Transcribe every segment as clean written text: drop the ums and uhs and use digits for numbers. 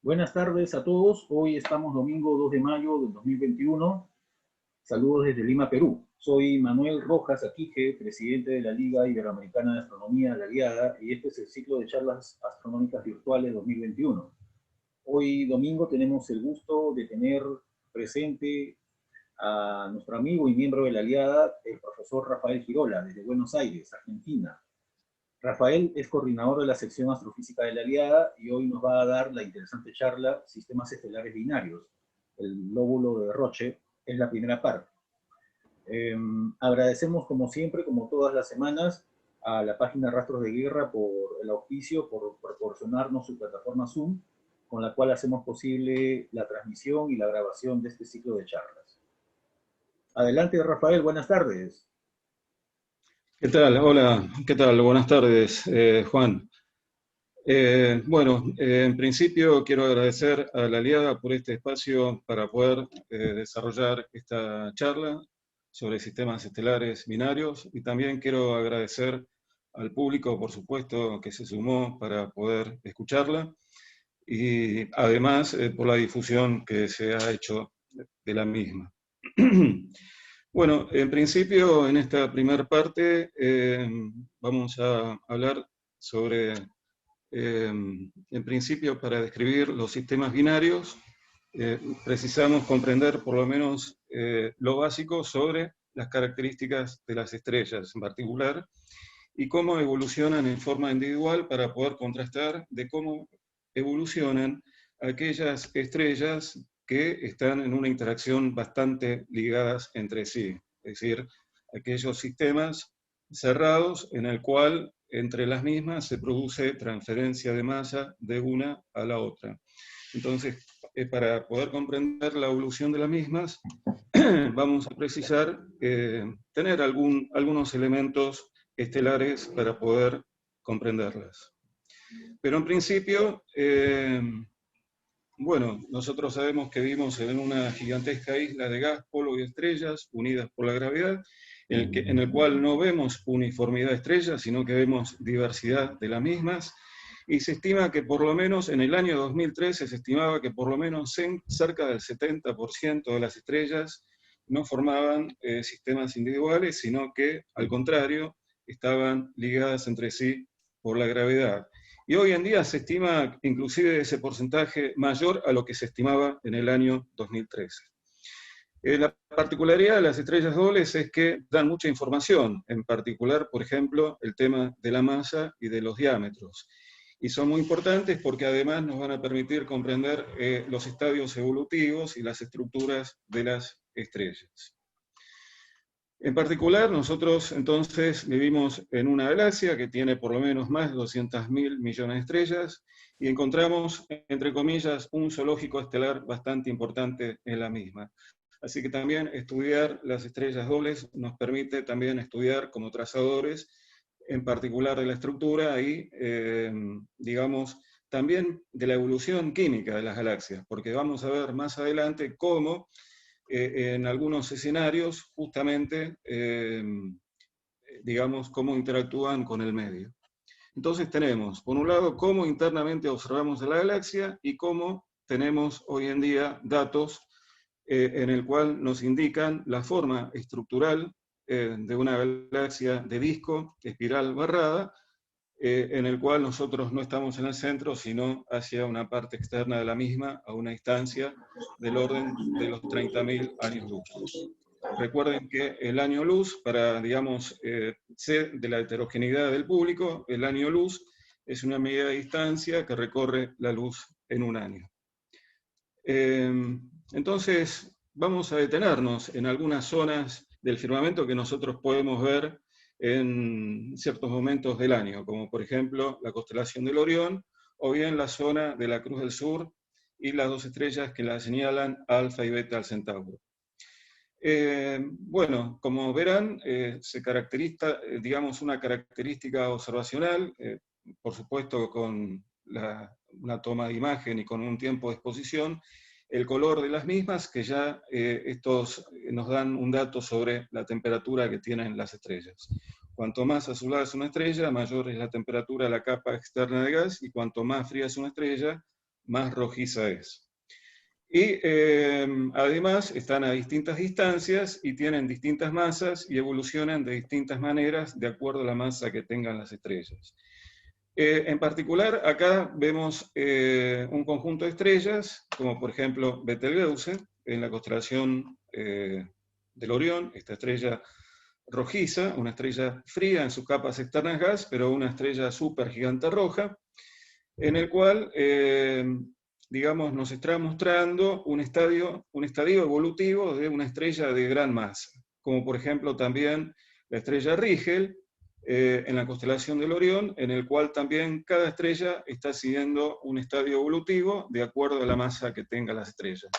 Buenas tardes a todos. Hoy estamos domingo 2 de mayo del 2021. Saludos desde Lima, Perú. Soy Manuel Rojas Aquije, presidente de la Liga Iberoamericana de Astronomía, la Liada, y este es el ciclo de charlas astronómicas virtuales 2021. Hoy domingo tenemos el gusto de tener presente a nuestro amigo y miembro de la Liada, el profesor Rafael Girola, desde Buenos Aires, Argentina. Rafael es coordinador de la sección astrofísica de la Aliada y hoy nos va a dar la interesante charla Sistemas Estelares Binarios. El lóbulo de Roche es la primera parte. Agradecemos como siempre, como todas las semanas, a la página Rastros de Guerra por el auspicio, por proporcionarnos su plataforma Zoom, con la cual hacemos posible la transmisión y la grabación de este ciclo de charlas. Adelante, Rafael, buenas tardes. ¿Qué tal? Hola, ¿qué tal? Buenas tardes, Juan. En principio quiero agradecer a la Aliada por este espacio para poder desarrollar esta charla sobre sistemas estelares binarios y también quiero agradecer al público, por supuesto, que se sumó para poder escucharla y además por la difusión que se ha hecho de la misma. Bueno, en principio, en esta primera parte, vamos a hablar sobre, en principio, para describir los sistemas binarios, precisamos comprender por lo menos lo básico sobre las características de las estrellas en particular y cómo evolucionan en forma individual para poder contrastar de cómo evolucionan aquellas estrellas que están en una interacción bastante ligadas entre sí, es decir, aquellos sistemas cerrados en el cual entre las mismas se produce transferencia de masa de una a la otra. Entonces, para poder comprender la evolución de las mismas, vamos a precisar tener algunos elementos estelares para poder comprenderlas. Pero en principio, nosotros sabemos que vivimos en una gigantesca isla de gas, polvo y estrellas unidas por la gravedad, en el cual no vemos uniformidad de estrellas, sino que vemos diversidad de las mismas, y se estima que por lo menos en el año 2013 se estimaba que por lo menos cerca del 70% de las estrellas no formaban sistemas individuales, sino que al contrario estaban ligadas entre sí por la gravedad. Y hoy en día se estima inclusive ese porcentaje mayor a lo que se estimaba en el año 2013. La particularidad de las estrellas dobles es que dan mucha información, en particular, por ejemplo, el tema de la masa y de los diámetros. Y son muy importantes porque además nos van a permitir comprender los estadios evolutivos y las estructuras de las estrellas. En particular, nosotros entonces vivimos en una galaxia que tiene por lo menos más de 200.000 millones de estrellas y encontramos, entre comillas, un zoológico estelar bastante importante en la misma. Así que también estudiar las estrellas dobles nos permite también estudiar como trazadores, en particular de la estructura y, digamos, también de la evolución química de las galaxias, porque vamos a ver más adelante cómo en algunos escenarios justamente, digamos, cómo interactúan con el medio. Entonces tenemos, por un lado, cómo internamente observamos a la galaxia y cómo tenemos hoy en día datos en el cual nos indican la forma estructural de una galaxia de disco, espiral barrada, en el cual nosotros no estamos en el centro, sino hacia una parte externa de la misma, a una distancia del orden de los 30.000 años luz. Recuerden que el año luz, para, digamos, ser de la heterogeneidad del público, el año luz es una medida de distancia que recorre la luz en un año. Entonces, vamos a detenernos en algunas zonas del firmamento que nosotros podemos ver en ciertos momentos del año, como por ejemplo la constelación del Orión, o bien la zona de la Cruz del Sur y las dos estrellas que la señalan, Alfa y Beta al Centauro. Como verán, se caracteriza, digamos, una característica observacional, por supuesto con una toma de imagen y con un tiempo de exposición, el color de las mismas, que ya estos nos dan un dato sobre la temperatura que tienen las estrellas. Cuanto más azulada es una estrella, mayor es la temperatura de la capa externa de gas, y cuanto más fría es una estrella, más rojiza es. Y además están a distintas distancias y tienen distintas masas y evolucionan de distintas maneras de acuerdo a la masa que tengan las estrellas. En particular, acá vemos un conjunto de estrellas, como por ejemplo Betelgeuse, en la constelación del Orión, esta estrella rojiza, una estrella fría en sus capas externas gas, pero una estrella supergigante roja, en el cual digamos, nos está mostrando un estadio evolutivo de una estrella de gran masa, como por ejemplo también la estrella Rigel, en la constelación del Orión, en el cual también cada estrella está siguiendo un estadio evolutivo de acuerdo a la masa que tenga las estrellas.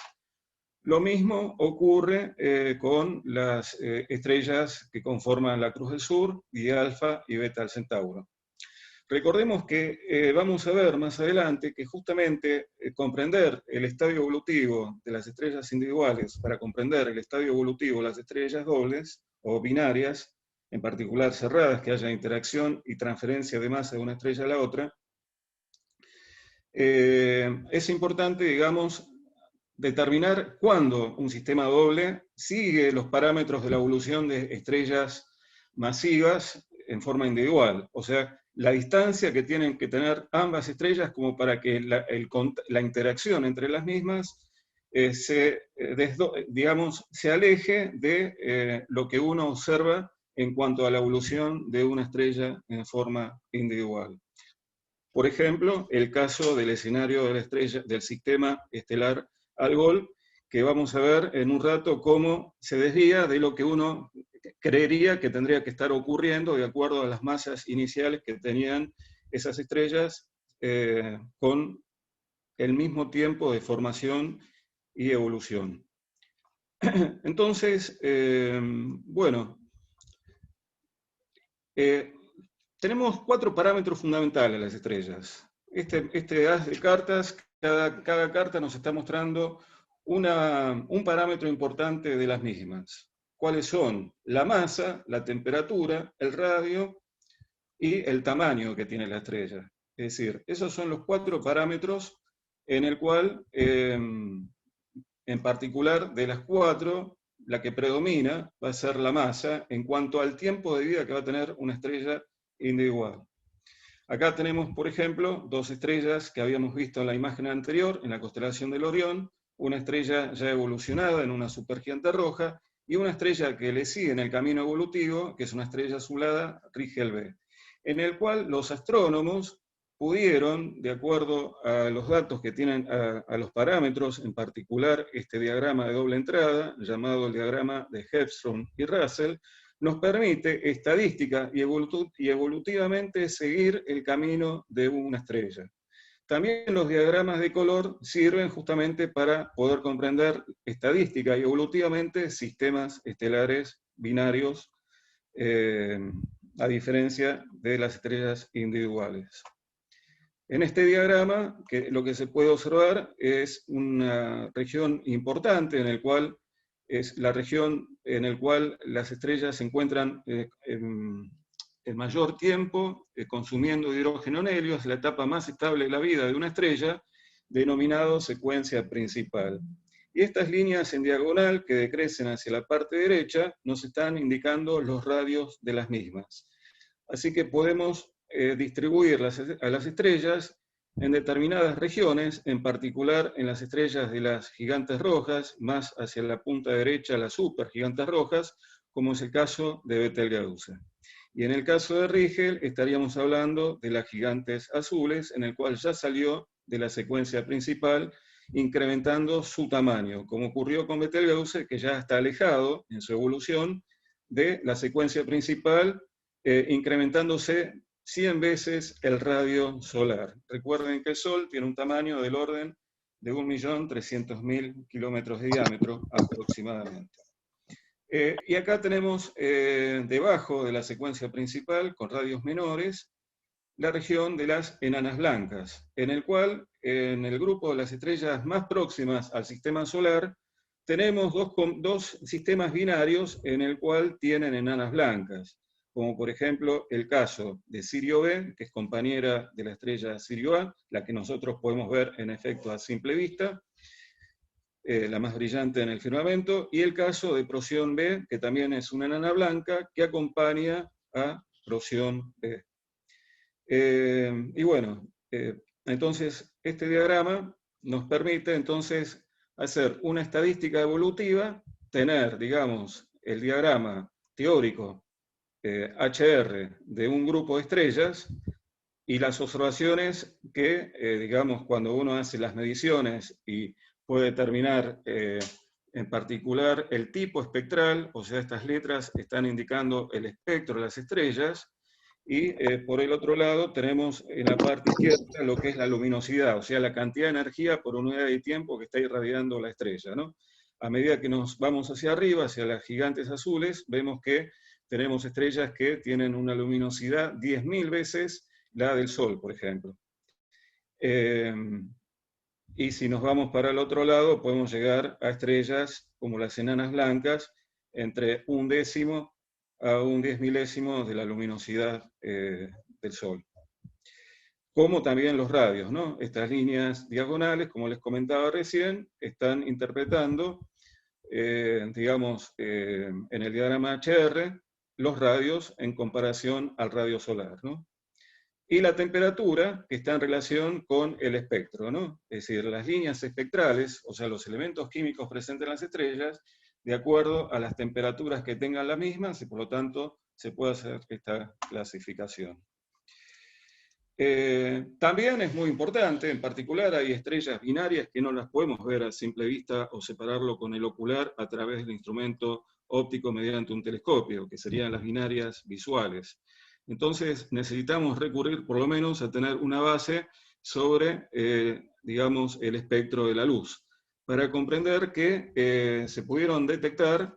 Lo mismo ocurre con las estrellas que conforman la Cruz del Sur, y Alfa y Beta del Centauro. Recordemos que vamos a ver más adelante que justamente comprender el estadio evolutivo de las estrellas individuales para comprender el estadio evolutivo de las estrellas dobles o binarias, en particular cerradas, que haya interacción y transferencia de masa de una estrella a la otra, es importante, digamos, determinar cuándo un sistema doble sigue los parámetros de la evolución de estrellas masivas en forma individual, o sea, la distancia que tienen que tener ambas estrellas como para que la interacción entre las mismas digamos, se aleje de lo que uno observa en cuanto a la evolución de una estrella en forma individual. Por ejemplo, el caso del escenario de la estrella, del sistema estelar Algol, que vamos a ver en un rato cómo se desvía de lo que uno creería que tendría que estar ocurriendo de acuerdo a las masas iniciales que tenían esas estrellas con el mismo tiempo de formación y evolución. Entonces, bueno, tenemos 4 parámetros fundamentales en las estrellas. Este haz de cartas, cada carta nos está mostrando un parámetro importante de las mismas. ¿Cuáles son? La masa, la temperatura, el radio y el tamaño que tiene la estrella. Es decir, esos son los 4 parámetros en el cual, en particular, de las 4, la que predomina va a ser la masa en cuanto al tiempo de vida que va a tener una estrella individual. Acá tenemos, por ejemplo, 2 estrellas que habíamos visto en la imagen anterior, en la constelación del Orión, una estrella ya evolucionada en una supergigante roja, y una estrella que le sigue en el camino evolutivo, que es una estrella azulada, Rigel B, en el cual los astrónomos pudieron, de acuerdo a los datos que tienen, a los parámetros, en particular este diagrama de doble entrada, llamado el diagrama de Hepstrom y Russell, nos permite estadística y evolutivamente seguir el camino de una estrella. También los diagramas de color sirven justamente para poder comprender estadística y evolutivamente sistemas estelares binarios, a diferencia de las estrellas individuales. En este diagrama, lo que se puede observar es una región importante en el cual es la región en la cual las estrellas se encuentran el mayor tiempo consumiendo hidrógeno en helio, es la etapa más estable de la vida de una estrella, denominado secuencia principal. Y estas líneas en diagonal que decrecen hacia la parte derecha nos están indicando los radios de las mismas. Así que podemos distribuir a las estrellas en determinadas regiones, en particular en las estrellas de las gigantes rojas, más hacia la punta derecha las supergigantes rojas, como es el caso de Betelgeuse. Y en el caso de Rigel estaríamos hablando de las gigantes azules, en el cual ya salió de la secuencia principal, incrementando su tamaño, como ocurrió con Betelgeuse, que ya está alejado en su evolución de la secuencia principal, incrementándose 100 veces el radio solar. Recuerden que el Sol tiene un tamaño del orden de 1.300.000 kilómetros de diámetro aproximadamente. Y acá tenemos debajo de la secuencia principal, con radios menores, la región de las enanas blancas, en el cual, en el grupo de las estrellas más próximas al sistema solar, tenemos dos sistemas binarios en el cual tienen enanas blancas. como por ejemplo el caso de Sirio B, que es compañera de la estrella Sirio A, la que nosotros podemos ver en efecto a simple vista, la más brillante en el firmamento, y el caso de Procyon B, que también es una enana blanca que acompaña a Procyon B. Y bueno, entonces este diagrama nos permite entonces hacer una estadística evolutiva, tener, digamos, el diagrama teórico HR de un grupo de estrellas y las observaciones que, digamos, cuando uno hace las mediciones y puede determinar en particular el tipo espectral, o sea, estas letras están indicando el espectro de las estrellas, y por el otro lado tenemos en la parte izquierda lo que es la luminosidad, o sea, la cantidad de energía por unidad de tiempo que está irradiando la estrella, ¿no? A medida que nos vamos hacia arriba, hacia las gigantes azules, vemos que tenemos estrellas que tienen una luminosidad 10.000 veces la del Sol, por ejemplo. Y si nos vamos para el otro lado, podemos llegar a estrellas como las enanas blancas, entre 1/10 a 1/10.000 de la luminosidad del Sol. Como también los radios, ¿no? Estas líneas diagonales, como les comentaba recién, están interpretando, digamos, en el diagrama HR, los radios en comparación al radio solar, ¿no? Y la temperatura, que está en relación con el espectro, ¿no? Es decir, las líneas espectrales, o sea, los elementos químicos presentes en las estrellas, de acuerdo a las temperaturas que tengan las mismas, y por lo tanto se puede hacer esta clasificación. También es muy importante, en particular hay estrellas binarias que no las podemos ver a simple vista o separarlo con el ocular a través del instrumento óptico mediante un telescopio, que serían las binarias visuales. Entonces necesitamos recurrir por lo menos a tener una base sobre, digamos, el espectro de la luz, para comprender que se pudieron detectar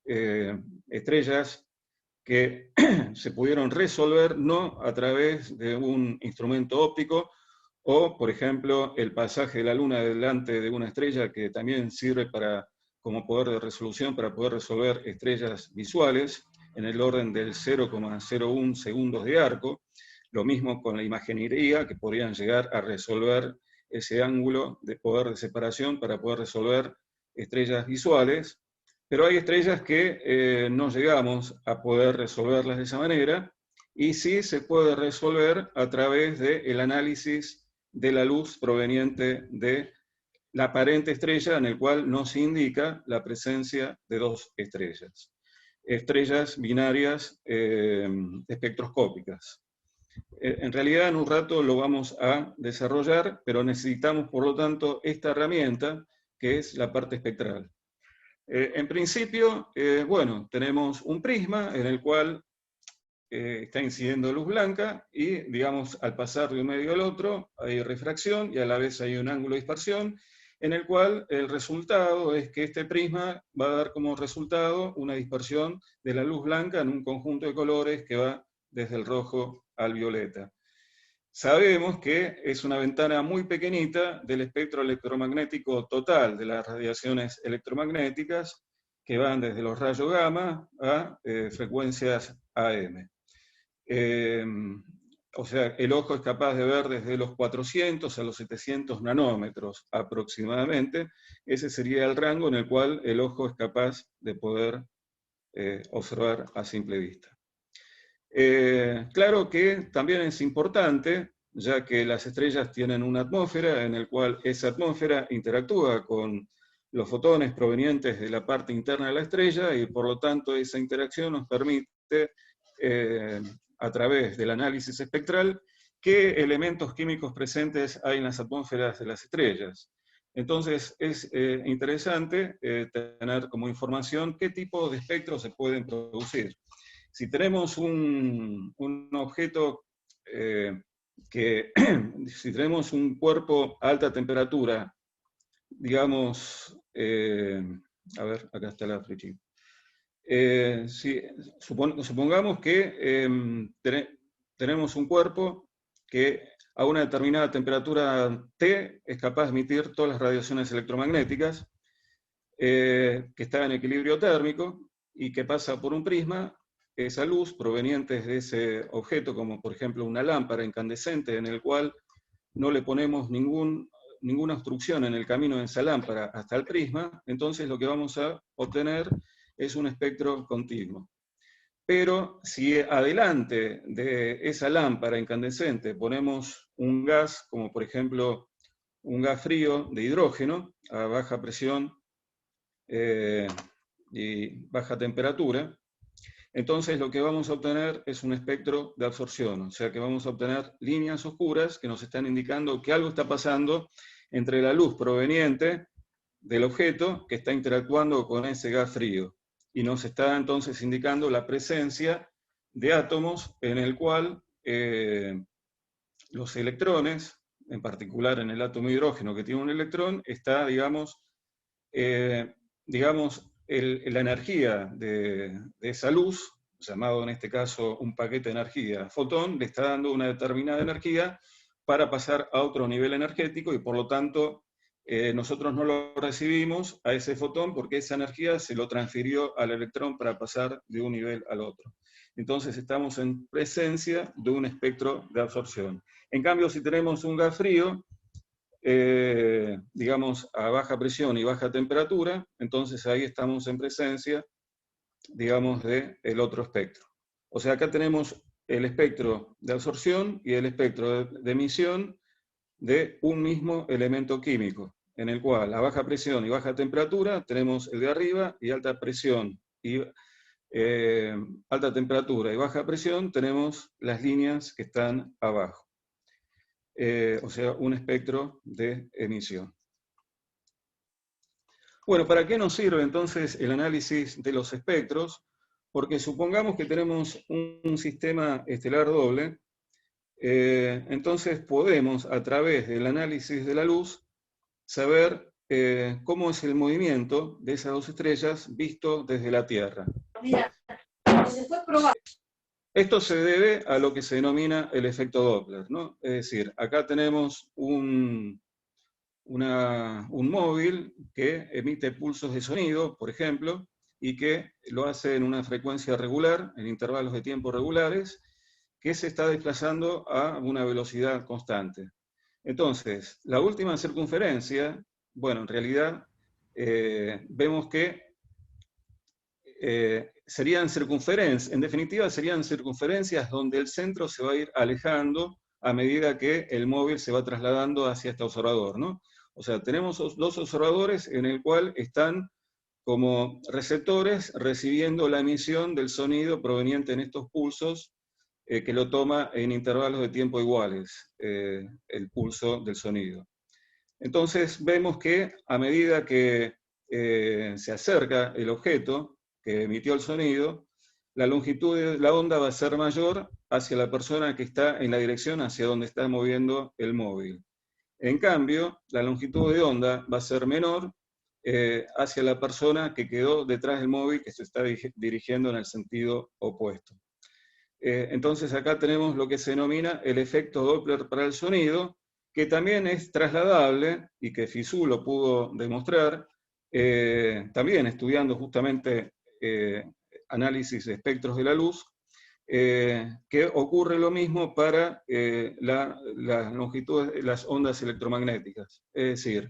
estrellas que se pudieron resolver no a través de un instrumento óptico, o, por ejemplo, el pasaje de la Luna delante de una estrella, que también sirve como poder de resolución para poder resolver estrellas visuales, en el orden del 0,01 segundos de arco. Lo mismo con la imaginería, que podrían llegar a resolver ese ángulo de poder de separación para poder resolver estrellas visuales. Pero hay estrellas que no llegamos a poder resolverlas de esa manera, y sí se puede resolver a través del análisis de la luz proveniente de la aparente estrella, en el cual nos indica la presencia de dos estrellas. Estrellas binarias espectroscópicas. En realidad en un rato lo vamos a desarrollar, pero necesitamos por lo tanto esta herramienta que es la parte espectral. En principio, bueno, tenemos un prisma en el cual está incidiendo luz blanca y, digamos, al pasar de un medio al otro hay refracción y a la vez hay un ángulo de dispersión, en el cual el resultado es que este prisma va a dar como resultado una dispersión de la luz blanca en un conjunto de colores que va desde el rojo al violeta. Sabemos que es una ventana muy pequeñita del espectro electromagnético total de las radiaciones electromagnéticas, que van desde los rayos gamma a frecuencias AM. O sea, el ojo es capaz de ver desde los 400 a los 700 nanómetros aproximadamente. Ese sería el rango en el cual el ojo es capaz de poder observar a simple vista. Claro que también es importante, ya que las estrellas tienen una atmósfera en la cual esa atmósfera interactúa con los fotones provenientes de la parte interna de la estrella, y por lo tanto esa interacción nos permite, a través del análisis espectral, qué elementos químicos presentes hay en las atmósferas de las estrellas. Entonces es interesante tener como información qué tipo de espectros se pueden producir. Si tenemos un objeto si tenemos un cuerpo a alta temperatura, digamos, a ver, acá está la flechita. Supongamos que tenemos un cuerpo que a una determinada temperatura T es capaz de emitir todas las radiaciones electromagnéticas, que está en equilibrio térmico y que pasa por un prisma esa luz proveniente de ese objeto, como por ejemplo una lámpara incandescente en el cual no le ponemos ninguna obstrucción en el camino de esa lámpara hasta el prisma, entonces lo que vamos a obtener es un espectro continuo. Pero si adelante de esa lámpara incandescente ponemos un gas, como por ejemplo un gas frío de hidrógeno a baja presión y baja temperatura, entonces lo que vamos a obtener es un espectro de absorción, o sea que vamos a obtener líneas oscuras que nos están indicando que algo está pasando entre la luz proveniente del objeto que está interactuando con ese gas frío, y nos está entonces indicando la presencia de átomos en el cual los electrones, en particular en el átomo de hidrógeno que tiene un electrón, está, digamos, la energía de esa luz, llamado en este caso un paquete de energía, fotón, le está dando una determinada energía para pasar a otro nivel energético, y por lo tanto nosotros no lo recibimos a ese fotón porque esa energía se lo transfirió al electrón para pasar de un nivel al otro. Entonces estamos en presencia de un espectro de absorción. En cambio, si tenemos un gas frío, digamos, a baja presión y baja temperatura, entonces ahí estamos en presencia, digamos, del otro espectro. O sea, acá tenemos el espectro de absorción y el espectro de emisión de un mismo elemento químico, en el cual a baja presión y baja temperatura tenemos el de arriba, y alta presión y alta temperatura y baja presión tenemos las líneas que están abajo. O sea, un espectro de emisión. Bueno, ¿para qué nos sirve entonces el análisis de los espectros? Porque supongamos que tenemos un sistema estelar doble, entonces podemos, a través del análisis de la luz, saber cómo es el movimiento de esas dos estrellas visto desde la Tierra. Mira, se fue probar. Esto se debe a lo que se denomina el efecto Doppler, ¿no? Es decir, acá tenemos un móvil que emite pulsos de sonido, por ejemplo, y que lo hace en una frecuencia regular, en intervalos de tiempo regulares, que se está desplazando a una velocidad constante. Entonces, la última circunferencia, bueno, en realidad vemos que serían circunferencias, en definitiva serían circunferencias donde el centro se va a ir alejando a medida que el móvil se va trasladando hacia este observador, ¿no? O sea, tenemos dos observadores en el cual están como receptores recibiendo la emisión del sonido proveniente en estos pulsos, que lo toma en intervalos de tiempo iguales, el pulso del sonido. Entonces vemos que a medida que se acerca el objeto que emitió el sonido, la longitud de la onda va a ser mayor hacia la persona que está en la dirección hacia donde está moviendo el móvil. En cambio, la longitud de onda va a ser menor hacia la persona que quedó detrás del móvil, que se está dirigiendo en el sentido opuesto. Entonces acá tenemos lo que se denomina el efecto Doppler para el sonido, que también es trasladable, y que Fizeau lo pudo demostrar, también estudiando justamente análisis de espectros de la luz, que ocurre lo mismo para la longitud de las ondas electromagnéticas. Es decir,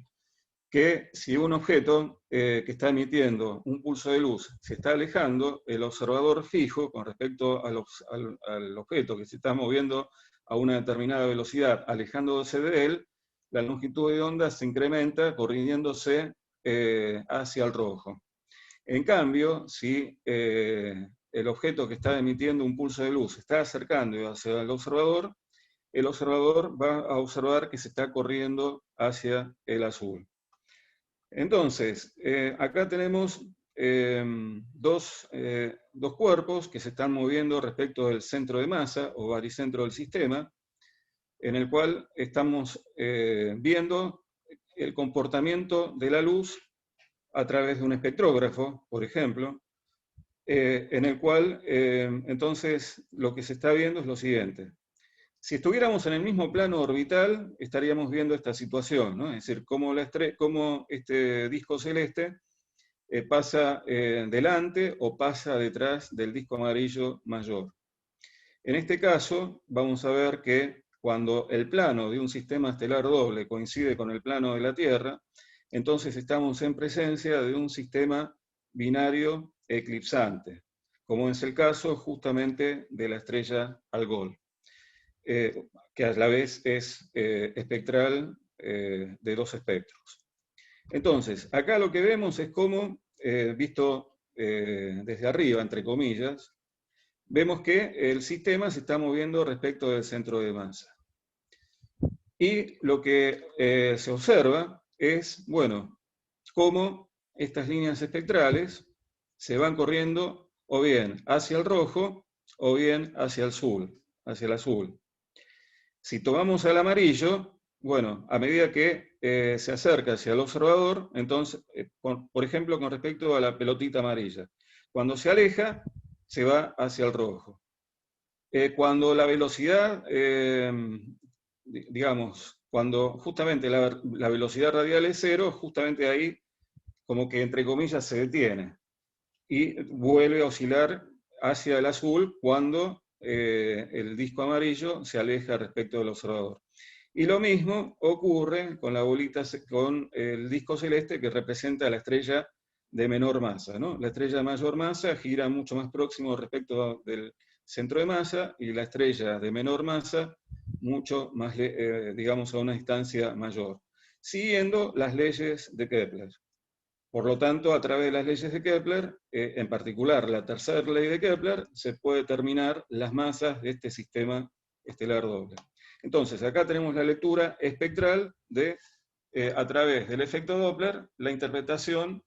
que si un objeto que está emitiendo un pulso de luz se está alejando, el observador fijo con respecto al objeto que se está moviendo a una determinada velocidad, alejándose de él, la longitud de onda se incrementa corrigiéndose hacia el rojo. En cambio, si el objeto que está emitiendo un pulso de luz se está acercando hacia el observador va a observar que se está corriendo hacia el azul. Entonces, acá tenemos dos cuerpos que se están moviendo respecto del centro de masa o baricentro del sistema, en el cual estamos viendo el comportamiento de la luz a través de un espectrógrafo, por ejemplo, en el cual entonces lo que se está viendo es lo siguiente. Si estuviéramos en el mismo plano orbital, estaríamos viendo esta situación, ¿no? Es decir, cómo este disco celeste pasa delante o pasa detrás del disco amarillo mayor. En este caso, vamos a ver que cuando el plano de un sistema estelar doble coincide con el plano de la Tierra, entonces estamos en presencia de un sistema binario eclipsante, como es el caso justamente de la estrella Algol, que a la vez es espectral de dos espectros. Entonces, acá lo que vemos es cómo, visto desde arriba, entre comillas, vemos que el sistema se está moviendo respecto del centro de masa. Y lo que se observa es, bueno, cómo estas líneas espectrales se van corriendo o bien hacia el rojo o bien hacia el azul. Si tomamos el amarillo, bueno, a medida que se acerca hacia el observador, entonces, por ejemplo, con respecto a la pelotita amarilla, cuando se aleja, se va hacia el rojo. Cuando la velocidad, digamos, cuando justamente la velocidad radial es 0, justamente ahí, como que entre comillas, se detiene y vuelve a oscilar hacia el azul cuando el disco amarillo se aleja respecto del observador. Y lo mismo ocurre con la bolita, con el disco celeste que representa la estrella de menor masa, ¿no? La estrella de mayor masa gira mucho más próximo respecto del centro de masa y la estrella de menor masa mucho más, digamos, a una distancia mayor, siguiendo las leyes de Kepler. Por lo tanto, a través de las leyes de Kepler, en particular la tercera ley de Kepler, se puede determinar las masas de este sistema estelar doble. Entonces, acá tenemos la lectura espectral de, a través del efecto Doppler, la interpretación,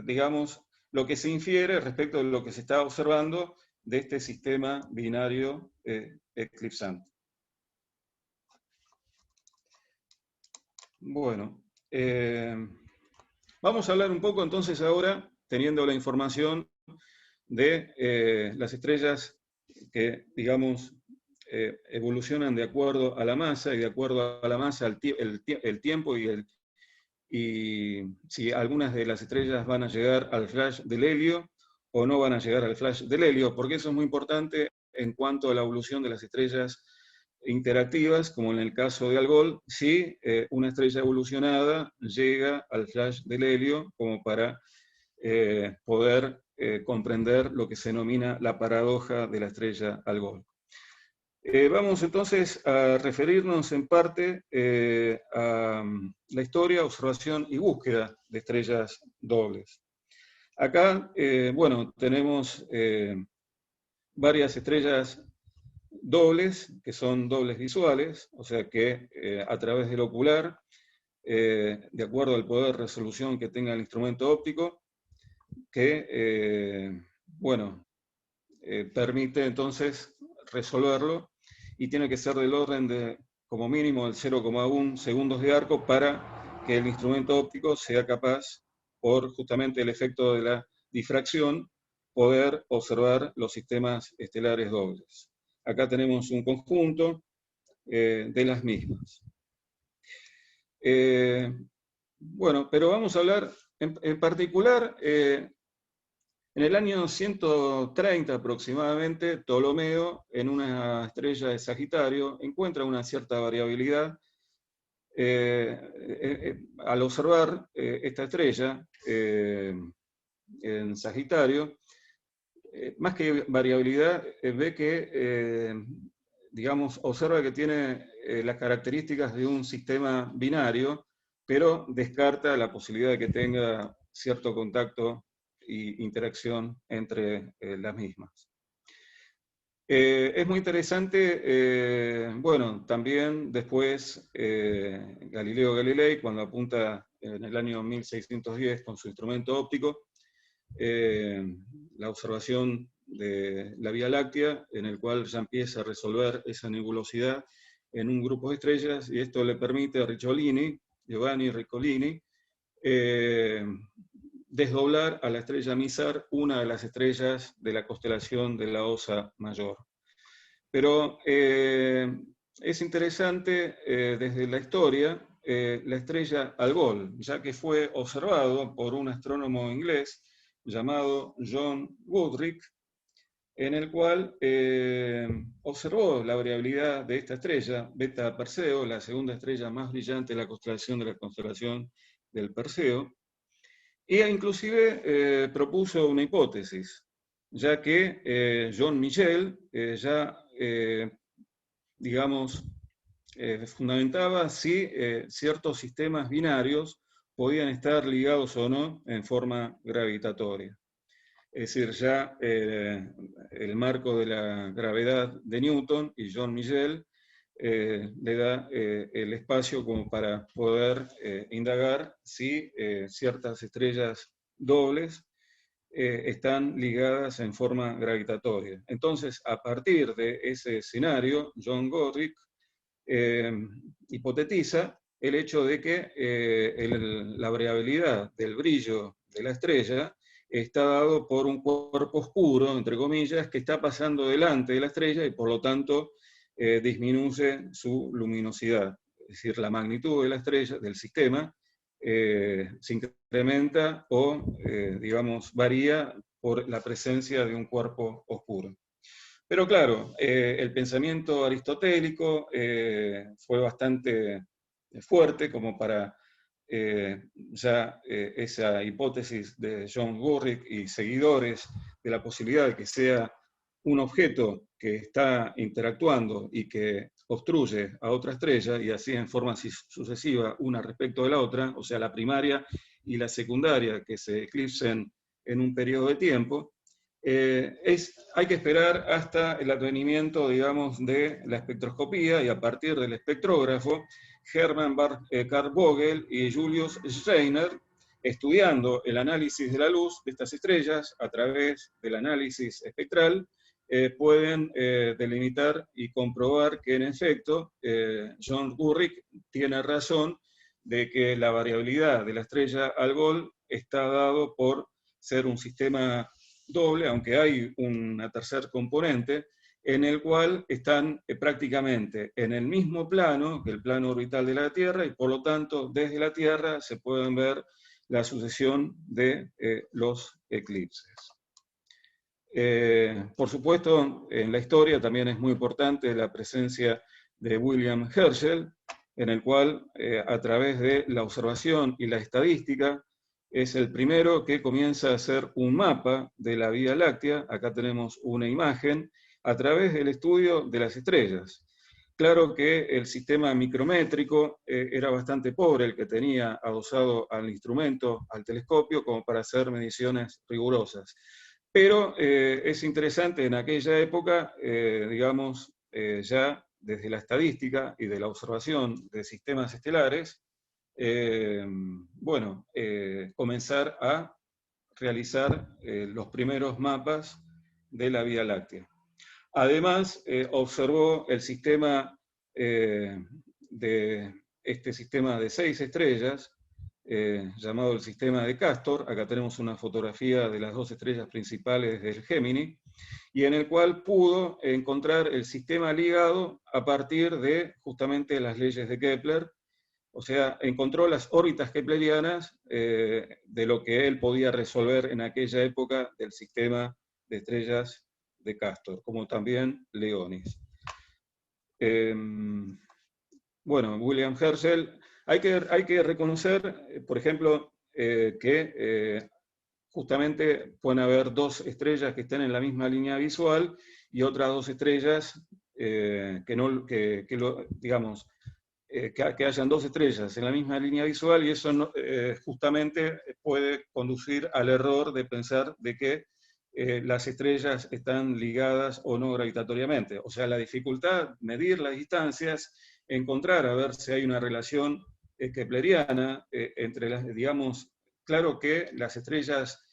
digamos, lo que se infiere respecto de lo que se está observando de este sistema binario eclipsante. Bueno, vamos a hablar un poco entonces ahora, teniendo la información de las estrellas que, digamos, evolucionan de acuerdo a la masa, y de acuerdo a la masa el tiempo y si algunas de las estrellas van a llegar al flash del helio o no van a llegar al flash del helio, porque eso es muy importante en cuanto a la evolución de las estrellas interactivas, como en el caso de Algol, si una estrella evolucionada llega al flash del helio como para poder comprender lo que se denomina la paradoja de la estrella Algol. Vamos entonces a referirnos en parte a la historia, observación y búsqueda de estrellas dobles. Acá, bueno, tenemos varias estrellas dobles, que son dobles visuales, o sea que a través del ocular, de acuerdo al poder de resolución que tenga el instrumento óptico, que, bueno, permite entonces resolverlo, y tiene que ser del orden de, como mínimo, del 0,1 segundos de arco para que el instrumento óptico sea capaz, por justamente el efecto de la difracción, poder observar los sistemas estelares dobles. Acá tenemos un conjunto de las mismas. Bueno, pero vamos a hablar en particular, en el año 130 aproximadamente, Ptolomeo, en una estrella de Sagitario, encuentra una cierta variabilidad. Al observar esta estrella en Sagitario, más que variabilidad, ve que, digamos, observa que tiene las características de un sistema binario, pero descarta la posibilidad de que tenga cierto contacto e interacción entre las mismas. Es muy interesante, bueno, también después Galileo Galilei, cuando apunta en el año 1610 con su instrumento óptico, la observación de la Vía Láctea, en el cual ya empieza a resolver esa nebulosidad en un grupo de estrellas, y esto le permite a Ricciolini, Giovanni Ricciolini, desdoblar a la estrella Mizar, una de las estrellas de la constelación de la Osa Mayor. Pero es interesante desde la historia la estrella Algol, ya que fue observado por un astrónomo inglés llamado John Goodricke, en el cual observó la variabilidad de esta estrella, Beta Perseo, la segunda estrella más brillante de la constelación del Perseo, e inclusive propuso una hipótesis, ya que John Michel digamos, fundamentaba si ciertos sistemas binarios podían estar ligados o no en forma gravitatoria. Es decir, ya el marco de la gravedad de Newton y John Michel le da el espacio como para poder indagar si ciertas estrellas dobles están ligadas en forma gravitatoria. Entonces, a partir de ese escenario, John Goodricke hipotetiza el hecho de que la variabilidad del brillo de la estrella está dado por un cuerpo oscuro, entre comillas, que está pasando delante de la estrella y por lo tanto disminuye su luminosidad. Es decir, la magnitud de la estrella, del sistema, se incrementa o, digamos, varía por la presencia de un cuerpo oscuro. Pero claro, el pensamiento aristotélico fue bastante fuerte como para esa hipótesis de John Goodricke y seguidores de la posibilidad de que sea un objeto que está interactuando y que obstruye a otra estrella, y así en forma sucesiva una respecto de la otra, o sea, la primaria y la secundaria que se eclipsen en un periodo de tiempo. Hay que esperar hasta el advenimiento, digamos, de la espectroscopía, y a partir del espectrógrafo, Hermann Karl Vogel y Julius Steiner, estudiando el análisis de la luz de estas estrellas a través del análisis espectral, pueden delimitar y comprobar que en efecto John Goodricke tiene razón de que la variabilidad de la estrella Algol está dado por ser un sistema doble, aunque hay una tercer componente, en el cual están prácticamente en el mismo plano que el plano orbital de la Tierra, y por lo tanto desde la Tierra se pueden ver la sucesión de los eclipses. Por supuesto, en la historia también es muy importante la presencia de William Herschel, en el cual a través de la observación y la estadística es el primero que comienza a hacer un mapa de la Vía Láctea. Acá tenemos una imagen a través del estudio de las estrellas. Claro que el sistema micrométrico era bastante pobre, el que tenía adosado al instrumento, al telescopio, como para hacer mediciones rigurosas. Pero es interesante en aquella época, digamos, ya desde la estadística y de la observación de sistemas estelares, comenzar a realizar los primeros mapas de la Vía Láctea. Además, observó el sistema este sistema de 6 estrellas, llamado el sistema de Castor. Acá tenemos una fotografía de las 2 estrellas principales del Gémini, y en el cual pudo encontrar el sistema ligado a partir de justamente las leyes de Kepler. O sea, encontró las órbitas keplerianas de lo que él podía resolver en aquella época del sistema de estrellas de Castor, como también Leonis. William Herschel, hay que reconocer, por ejemplo, que justamente pueden haber 2 estrellas que estén en la misma línea visual y otras 2 estrellas que hayan 2 estrellas en la misma línea visual, y eso no, justamente puede conducir al error de pensar de que las estrellas están ligadas o no gravitatoriamente. O sea, la dificultad, medir las distancias, encontrar a ver si hay una relación kepleriana entre las, digamos, claro que las estrellas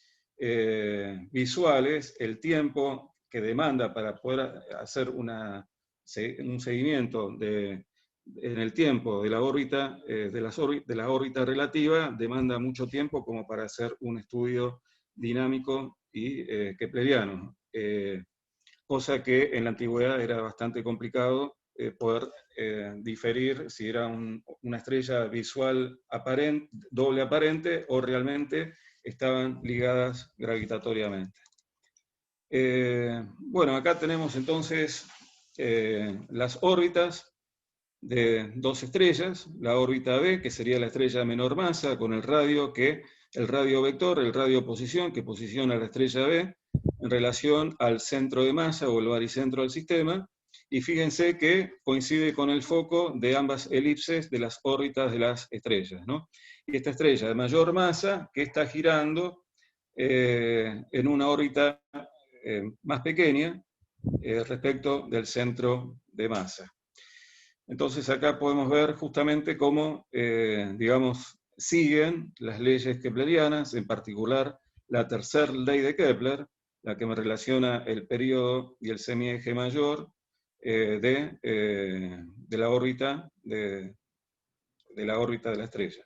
visuales, el tiempo que demanda para poder hacer un seguimiento en el tiempo de la órbita, de la órbita relativa, demanda mucho tiempo como para hacer un estudio dinámico y kepleriano, cosa que en la antigüedad era bastante complicado poder diferir si era una estrella visual aparente, doble aparente, o realmente estaban ligadas gravitatoriamente. Bueno, acá tenemos entonces las órbitas de dos estrellas, la órbita B, que sería la estrella de menor masa, con el radio vector, el radio posición, que posiciona a la estrella B en relación al centro de masa o el baricentro del sistema, y fíjense que coincide con el foco de ambas elipses de las órbitas de las estrellas, ¿no? Y esta estrella de mayor masa, que está girando en una órbita más pequeña respecto del centro de masa. Entonces acá podemos ver justamente cómo, digamos, siguen las leyes keplerianas, en particular la tercera ley de Kepler, la que me relaciona el período y el semieje mayor de la órbita de la estrella.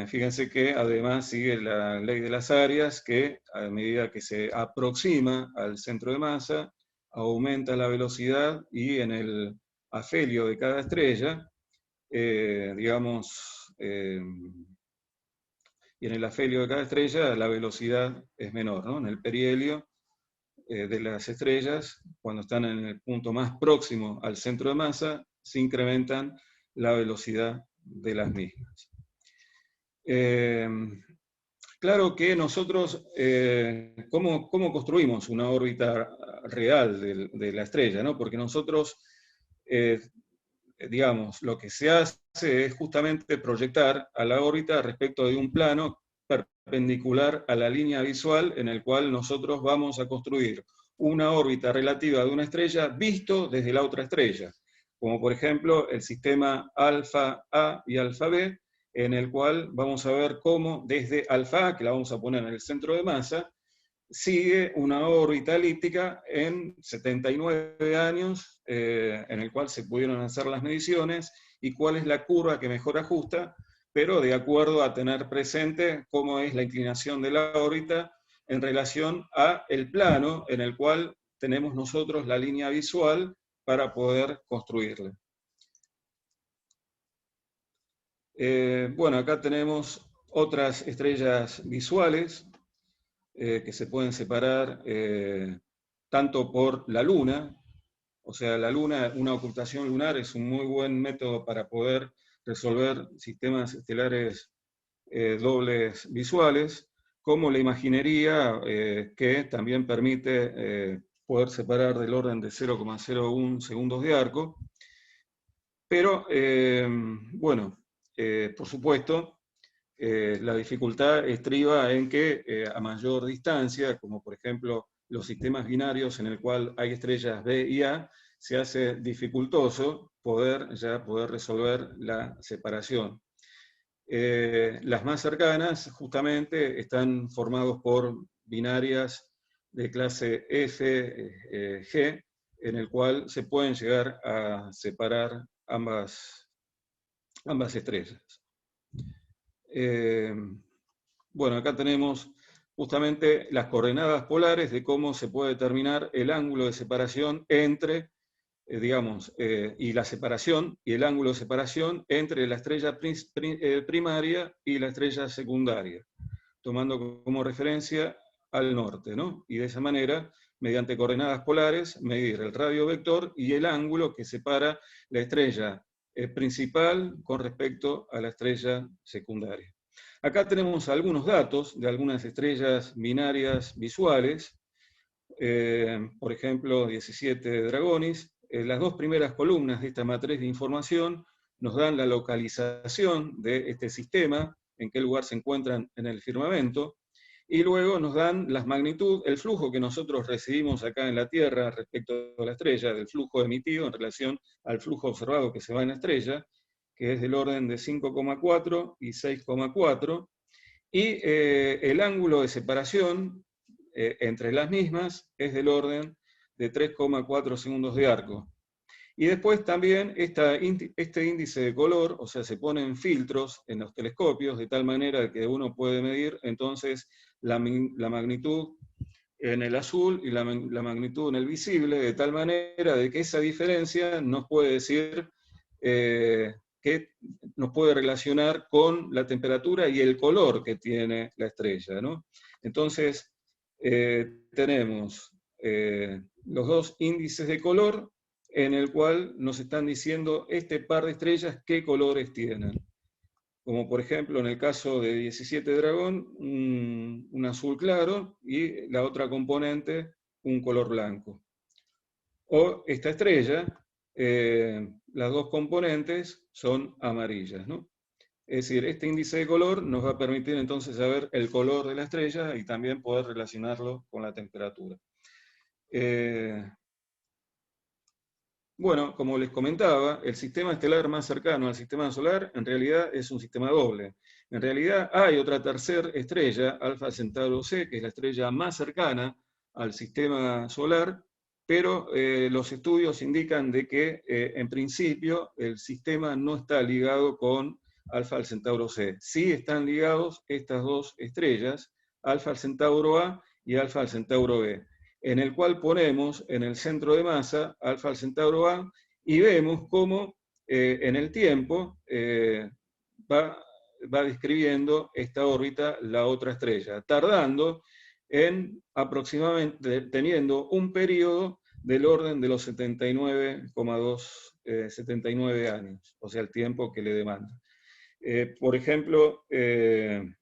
Fíjense que además sigue la ley de las áreas, que a medida que se aproxima al centro de masa, aumenta la velocidad, y en el afelio de cada estrella, digamos, y en el afelio de cada estrella la velocidad es menor, ¿no? En el perihelio de las estrellas, cuando están en el punto más próximo al centro de masa, se incrementan la velocidad de las mismas. Claro que nosotros, ¿cómo construimos una órbita real de la estrella, ¿no? Porque nosotros, digamos, lo que se hace es justamente proyectar a la órbita respecto de un plano perpendicular a la línea visual en el cual nosotros vamos a construir una órbita relativa de una estrella visto desde la otra estrella, como por ejemplo el sistema alfa A y alfa B, en el cual vamos a ver cómo desde alfa A, que la vamos a poner en el centro de masa, sigue una órbita elíptica en 79 años, en el cual se pudieron hacer las mediciones, y cuál es la curva que mejor ajusta, pero de acuerdo a tener presente cómo es la inclinación de la órbita en relación a el plano en el cual tenemos nosotros la línea visual para poder construirla. Bueno, acá tenemos otras estrellas visuales que se pueden separar tanto por la Luna, o sea, la Luna, una ocultación lunar es un muy buen método para poder resolver sistemas estelares dobles visuales, como la imaginería, que también permite poder separar del orden de 0,01 segundos de arco. Pero, bueno, por supuesto, la dificultad estriba en que a mayor distancia, como por ejemplo los sistemas binarios en el cual hay estrellas B y A, se hace dificultoso poder resolver la separación. Las más cercanas justamente están formados por binarias de clase F, G, en el cual se pueden llegar a separar ambas estrellas. Bueno, acá tenemos justamente las coordenadas polares de cómo se puede determinar el ángulo de separación entre, digamos, y la separación y el ángulo de separación entre la estrella primaria y la estrella secundaria, tomando como referencia al norte, ¿no? Y de esa manera, mediante coordenadas polares, medir el radio vector y el ángulo que separa la estrella principal con respecto a la estrella secundaria. Acá tenemos algunos datos de algunas estrellas binarias visuales, por ejemplo 17 Dragonis. Las dos primeras columnas de esta matriz de información nos dan la localización de este sistema, en qué lugar se encuentran en el firmamento, y luego nos dan las magnitudes, el flujo que nosotros recibimos acá en la Tierra respecto a la estrella, del flujo emitido en relación al flujo observado que se va en la estrella, que es del orden de 5,4 y 6,4, y el ángulo de separación entre las mismas es del orden de 3,4 segundos de arco. Y después también este índice de color, o sea, se ponen filtros en los telescopios, de tal manera que uno puede medir entonces la magnitud en el azul y la magnitud en el visible, de tal manera de que esa diferencia nos puede decir que nos puede relacionar con la temperatura y el color que tiene la estrella, ¿no? Entonces, tenemos los dos índices de color en el cual nos están diciendo este par de estrellas qué colores tienen. Como por ejemplo en el caso de 17 Dragón, un azul claro y la otra componente un color blanco. O esta estrella, las dos componentes son amarillas, ¿no? Es decir, este índice de color nos va a permitir entonces saber el color de la estrella y también poder relacionarlo con la temperatura. Bueno, como les comentaba, el sistema estelar más cercano al sistema solar en realidad es un sistema doble. En realidad hay otra tercera estrella, Alfa Centauro C, que es la estrella más cercana al sistema solar, pero los estudios indican de que en principio el sistema no está ligado con Alfa Centauro C. Sí están ligados estas dos estrellas, Alfa Centauro A y Alfa Centauro B, en el cual ponemos en el centro de masa Alfa Centauro A y vemos cómo en el tiempo va describiendo esta órbita la otra estrella, tardando en aproximadamente, teniendo un periodo del orden de los 79,279 años, o sea, el tiempo que le demanda. Por ejemplo,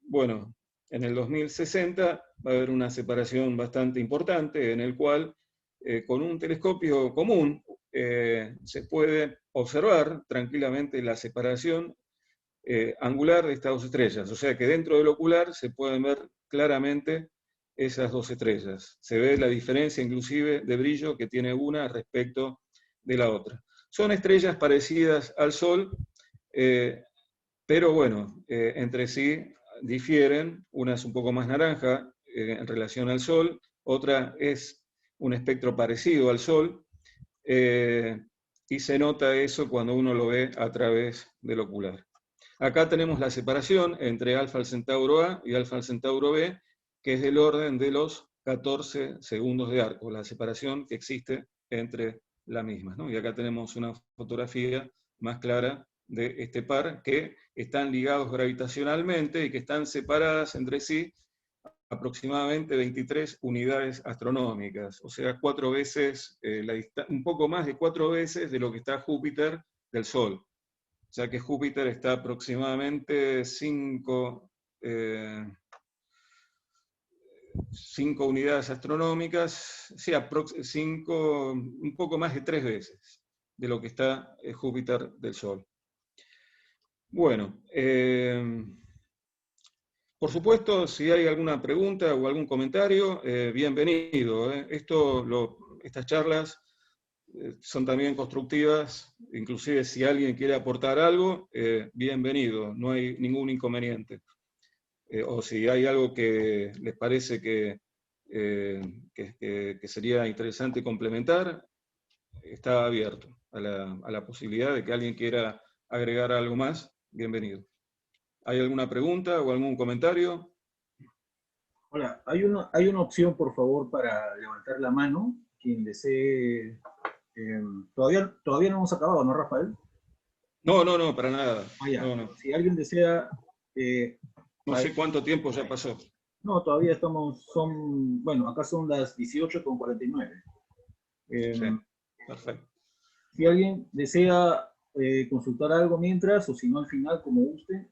bueno, en el 2060 va a haber una separación bastante importante en el cual con un telescopio común se puede observar tranquilamente la separación angular de estas dos estrellas. O sea que dentro del ocular se pueden ver claramente esas dos estrellas. Se ve la diferencia inclusive de brillo que tiene una respecto de la otra. Son estrellas parecidas al Sol, pero bueno, entre sí difieren. Una es un poco más naranja en relación al Sol, otra es un espectro parecido al Sol, y se nota eso cuando uno lo ve a través del ocular. Acá tenemos la separación entre Alfa Centauro A y Alfa Centauro B, que es del orden de los 14 segundos de arco, la separación que existe entre la misma, ¿no? Y acá tenemos una fotografía más clara de este par que están ligados gravitacionalmente y que están separadas entre sí aproximadamente 23 unidades astronómicas, o sea, 4 veces, un poco más de 4 veces de lo que está Júpiter del Sol. O sea que Júpiter está aproximadamente 5 unidades astronómicas, sí, un poco más de 3 veces de lo que está Júpiter del Sol. Bueno, por supuesto, si hay alguna pregunta o algún comentario, bienvenido. Estas charlas son también constructivas, inclusive si alguien quiere aportar algo, bienvenido, no hay ningún inconveniente. O si hay algo que les parece que sería interesante complementar, está abierto a la posibilidad de que alguien quiera agregar algo más, bienvenido. ¿Hay alguna pregunta o algún comentario? Hola, hay una opción, por favor, para levantar la mano. Quien desee... todavía no hemos acabado, ¿no, Rafael? No, para nada. Ya. No. Si alguien desea... no sé cuánto tiempo ya pasó. No, todavía bueno, acá son las 18:49. Sí, perfecto. Si alguien desea consultar algo mientras, o si no al final, como guste,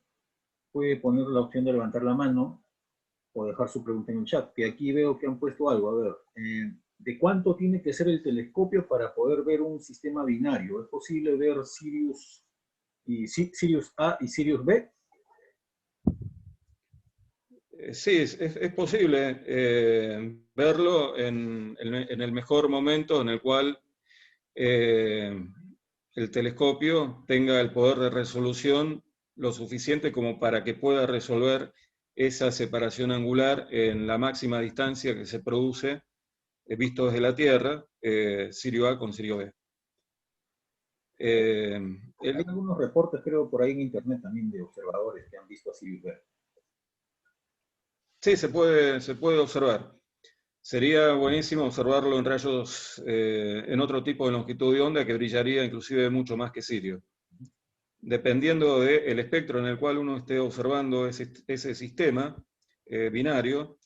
puede poner la opción de levantar la mano o dejar su pregunta en el chat, que aquí veo que han puesto algo. A ver, ¿de cuánto tiene que ser el telescopio para poder ver un sistema binario? ¿Es posible ver Sirius A y Sirius B? Sí, es posible verlo en el mejor momento en el cual el telescopio tenga el poder de resolución lo suficiente como para que pueda resolver esa separación angular en la máxima distancia que se produce, visto desde la Tierra, Sirio A con Sirio B. Hay algunos reportes, creo, por ahí en internet también de observadores que han visto a Sirius B. Sí, se puede observar. Sería buenísimo observarlo en rayos, en otro tipo de longitud de onda que brillaría inclusive mucho más que Sirio. Dependiendo del espectro en el cual uno esté observando ese sistema binario,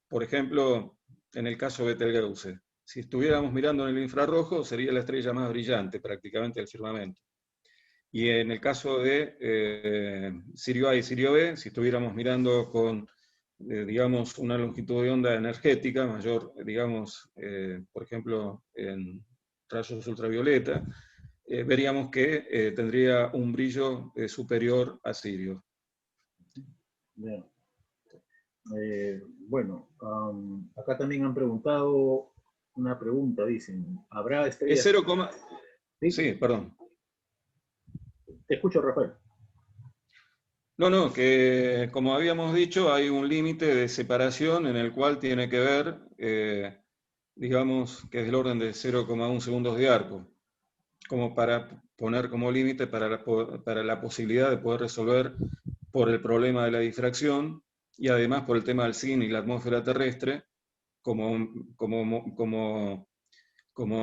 por ejemplo, en el caso de Betelgeuse, si estuviéramos mirando en el infrarrojo, sería la estrella más brillante prácticamente del firmamento. Y en el caso de Sirio A y Sirio B, si estuviéramos mirando con, digamos, una longitud de onda energética mayor, digamos, por ejemplo, en rayos ultravioleta, veríamos que tendría un brillo superior a Sirio. Bien. Bueno, acá también han preguntado una pregunta, dicen, ¿habrá Es estrellas? 0, ¿Sí? sí, perdón. Te escucho, Rafael. No, que como habíamos dicho, hay un límite de separación en el cual tiene que ver, digamos, que es del orden de 0,1 segundos de arco, como para poner como límite para la posibilidad de poder resolver por el problema de la difracción y además por el tema del cine y la atmósfera terrestre como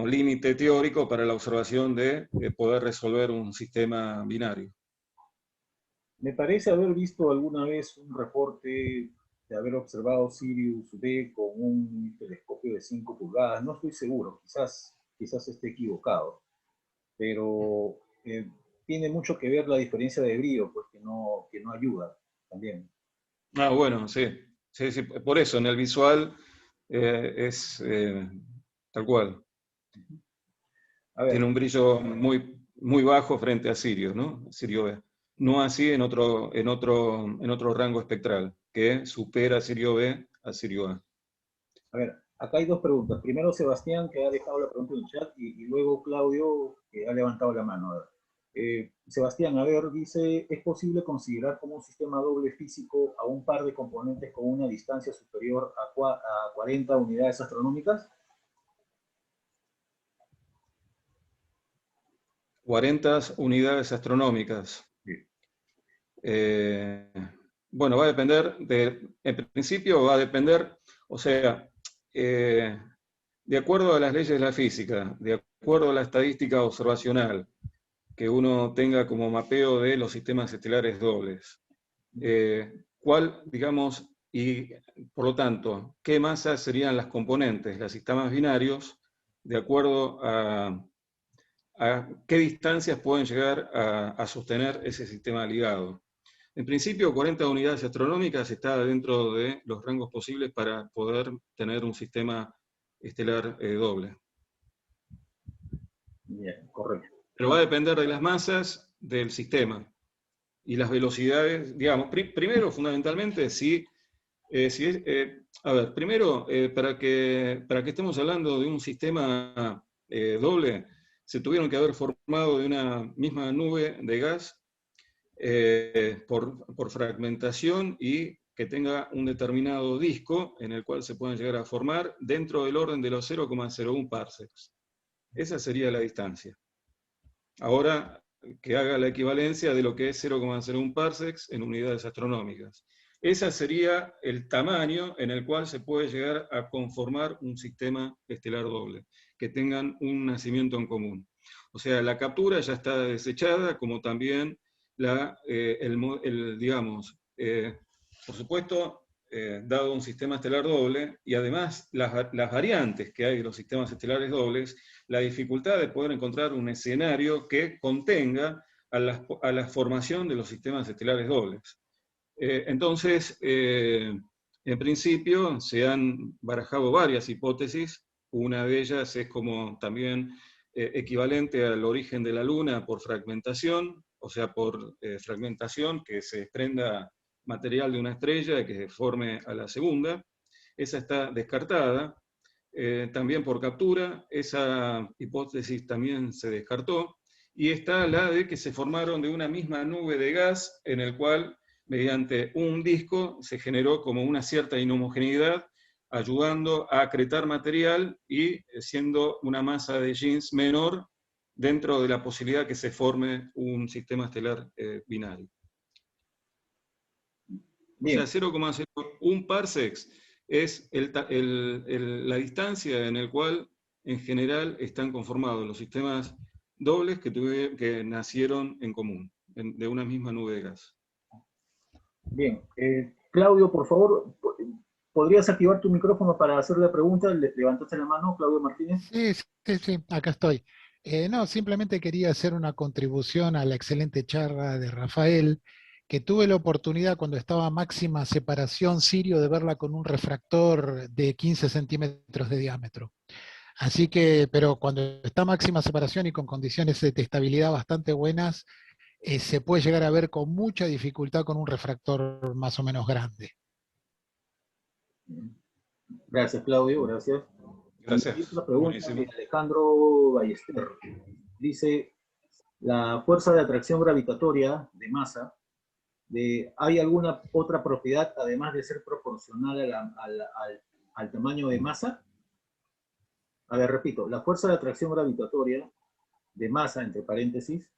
límite teórico para la observación de poder resolver un sistema binario. Me parece haber visto alguna vez un reporte de haber observado Sirius B con un telescopio de 5 pulgadas. No estoy seguro, quizás esté equivocado, pero tiene mucho que ver la diferencia de brillo, pues que no ayuda también. Ah, bueno, sí. Sí, por eso en el visual es tal cual. A ver, Tiene un brillo muy bajo frente a Sirio, ¿no? Sirio B. No así en otro rango espectral, que supera Sirio B a Sirio A. a ver, acá hay dos preguntas. Primero Sebastián, que ha dejado la pregunta en el chat, y luego Claudio, que ha levantado la mano. A ver. Sebastián, a ver, dice, ¿es posible considerar como un sistema doble físico a un par de componentes con una distancia superior a 40 unidades astronómicas? 40 unidades astronómicas. Sí. Eh, bueno, va a depender en principio va a depender, o sea, de acuerdo a las leyes de la física, de acuerdo a la estadística observacional, que uno tenga como mapeo de los sistemas estelares dobles. ¿Cuál, digamos, y por lo tanto, qué masas serían las componentes, los sistemas binarios, de acuerdo a qué distancias pueden llegar a sostener ese sistema ligado? En principio, 40 unidades astronómicas está dentro de los rangos posibles para poder tener un sistema estelar doble. Bien, correcto. Pero va a depender de las masas del sistema y las velocidades, digamos, primero, fundamentalmente, a ver, primero, para que estemos hablando de un sistema doble, se tuvieron que haber formado de una misma nube de gas por fragmentación y que tenga un determinado disco en el cual se puedan llegar a formar dentro del orden de los 0,01 parsecs. Esa sería la distancia. Ahora, que haga la equivalencia de lo que es 0,01 parsecs en unidades astronómicas. Ese sería el tamaño en el cual se puede llegar a conformar un sistema estelar doble, que tengan un nacimiento en común. O sea, la captura ya está desechada, como también digamos, por supuesto, dado un sistema estelar doble, y además las variantes que hay de los sistemas estelares dobles, la dificultad de poder encontrar un escenario que contenga a la formación de los sistemas estelares dobles. Entonces, en principio, se han barajado varias hipótesis. Una de ellas es como también equivalente al origen de la Luna por fragmentación, o sea, por fragmentación que se desprenda material de una estrella y que forme a la segunda. Esa está descartada. También por captura, esa hipótesis también se descartó. Y está la de que se formaron de una misma nube de gas en el cual mediante un disco se generó como una cierta inhomogeneidad, ayudando a acretar material y siendo una masa de jeans menor dentro de la posibilidad que se forme un sistema estelar binario. Bien. O sea, 0,01 parsecs es la distancia en el cual en general están conformados los sistemas dobles que nacieron en común, de una misma nube de gas. Bien. Claudio, por favor, ¿podrías activar tu micrófono para hacer la pregunta? ¿Levantaste la mano, Claudio Martínez? Sí, sí, sí, acá estoy. No, simplemente quería hacer una contribución a la excelente charla de Rafael, que tuve la oportunidad cuando estaba a máxima separación Sirio de verla con un refractor de 15 centímetros de diámetro. Así que, pero cuando está a máxima separación y con condiciones de estabilidad bastante buenas, se puede llegar a ver con mucha dificultad con un refractor más o menos grande. Gracias, Claudio, gracias. Gracias. Y otra pregunta Buenísimo. de Alejandro Ballester. Dice, la fuerza de atracción gravitatoria de masa, ¿hay alguna otra propiedad además de ser proporcional al tamaño de masa? A ver, repito, la fuerza de atracción gravitatoria de masa, entre paréntesis,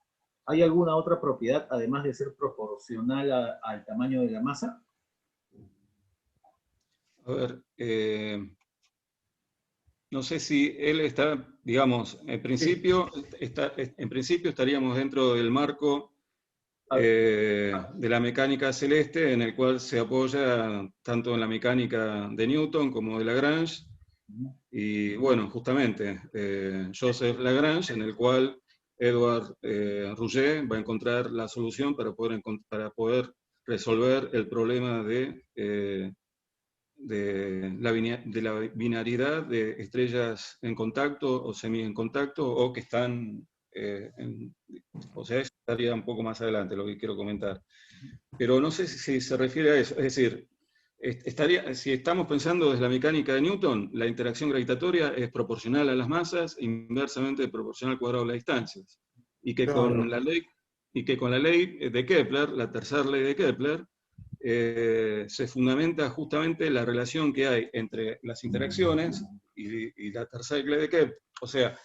¿hay alguna otra propiedad además de ser proporcional al tamaño de la masa? A ver, no sé si él está, digamos, en principio estaríamos dentro del marco de la mecánica celeste, en el cual se apoya tanto en la mecánica de Newton como de Lagrange, y bueno, justamente Joseph Lagrange, en el cual Edward Rouget va a encontrar la solución para poder resolver el problema de la binariedad de estrellas en contacto o semi en contacto, o que están, o sea, eso estaría un poco más adelante lo que quiero comentar. Pero no sé si se refiere a eso, es decir, si estamos pensando desde la mecánica de Newton, la interacción gravitatoria es proporcional a las masas, inversamente proporcional al cuadrado de las distancias, y que con la ley de Kepler, la tercera ley de Kepler, se fundamenta justamente la relación que hay entre las interacciones y la tercera ley de Kepler. O sea,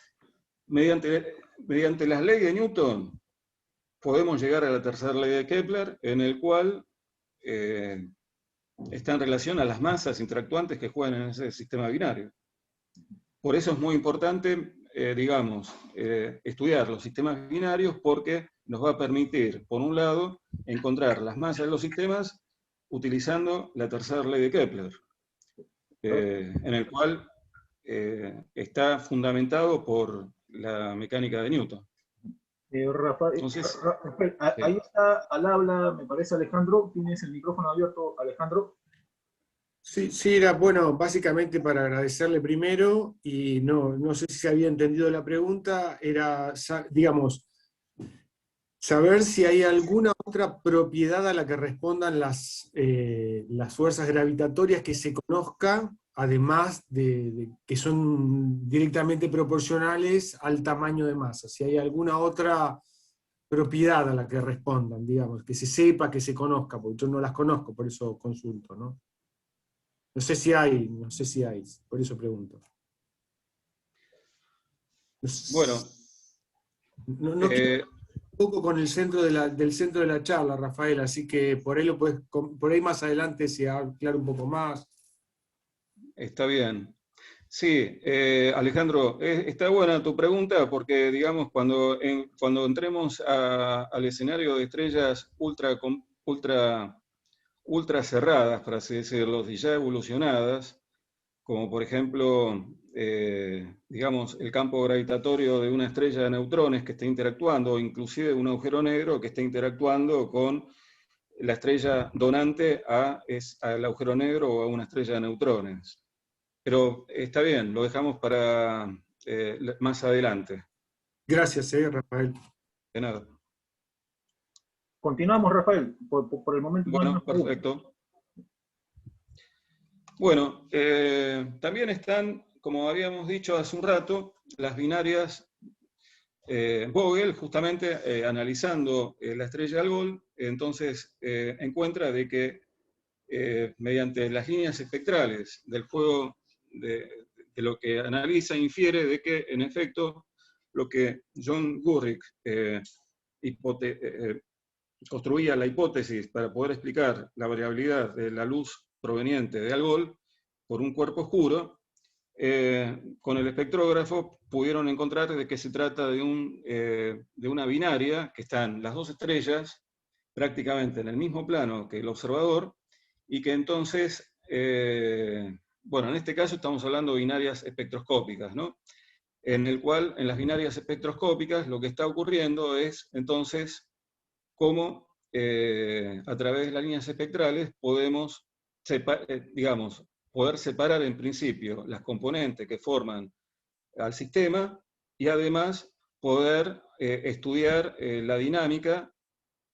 mediante las leyes de Newton podemos llegar a la tercera ley de Kepler, en el cual está en relación a las masas interactuantes que juegan en ese sistema binario. Por eso es muy importante, digamos, estudiar los sistemas binarios, porque nos va a permitir, por un lado, encontrar las masas de los sistemas utilizando la tercera ley de Kepler, en el cual está fundamentado por la mecánica de Newton. Rafael, Entonces, ahí está al habla, me parece, Alejandro. ¿Tienes el micrófono abierto, Alejandro? Sí, sí, era bueno, básicamente para agradecerle primero, y no sé si se había entendido la pregunta, era, digamos, saber si hay alguna otra propiedad a la que respondan las fuerzas gravitatorias que se conozca, además de que son directamente proporcionales al tamaño de masa. Si hay alguna otra propiedad a la que respondan, digamos, que se sepa, que se conozca, porque yo no las conozco, por eso consulto, ¿no? No sé si hay, por eso pregunto. bueno, No quiero un poco con el centro del centro de la charla, Rafael, así que por ahí por ahí más adelante se aclara un poco más. está bien. Sí, Alejandro, está buena tu pregunta, porque, digamos, cuando entremos al escenario de estrellas ultra cerradas, por así decirlo, y ya evolucionadas, como por ejemplo, digamos, el campo gravitatorio de una estrella de neutrones que está interactuando, o inclusive un agujero negro que está interactuando con la estrella donante al agujero negro o a una estrella de neutrones. Pero está bien, lo dejamos para más adelante. Gracias, Rafael. De nada. Continuamos, Rafael. Por el momento no hay Bueno, más preguntas. perfecto. Bueno, también están, como habíamos dicho hace un rato, las binarias Vogel, justamente analizando la estrella Algol, entonces encuentra de que mediante las líneas espectrales del juego de lo que analiza, infiere de que, en efecto, lo que John Gurrick construía la hipótesis para poder explicar la variabilidad de la luz proveniente de Algol, por un cuerpo oscuro, con el espectrógrafo pudieron encontrar de que se trata de una binaria, que están las dos estrellas prácticamente en el mismo plano que el observador, y que entonces, bueno, en este caso estamos hablando de binarias espectroscópicas, ¿no? En el cual, en las binarias espectroscópicas, lo que está ocurriendo es, entonces, cómo a través de las líneas espectrales podemos, digamos, poder separar en principio las componentes que forman al sistema y además poder estudiar la dinámica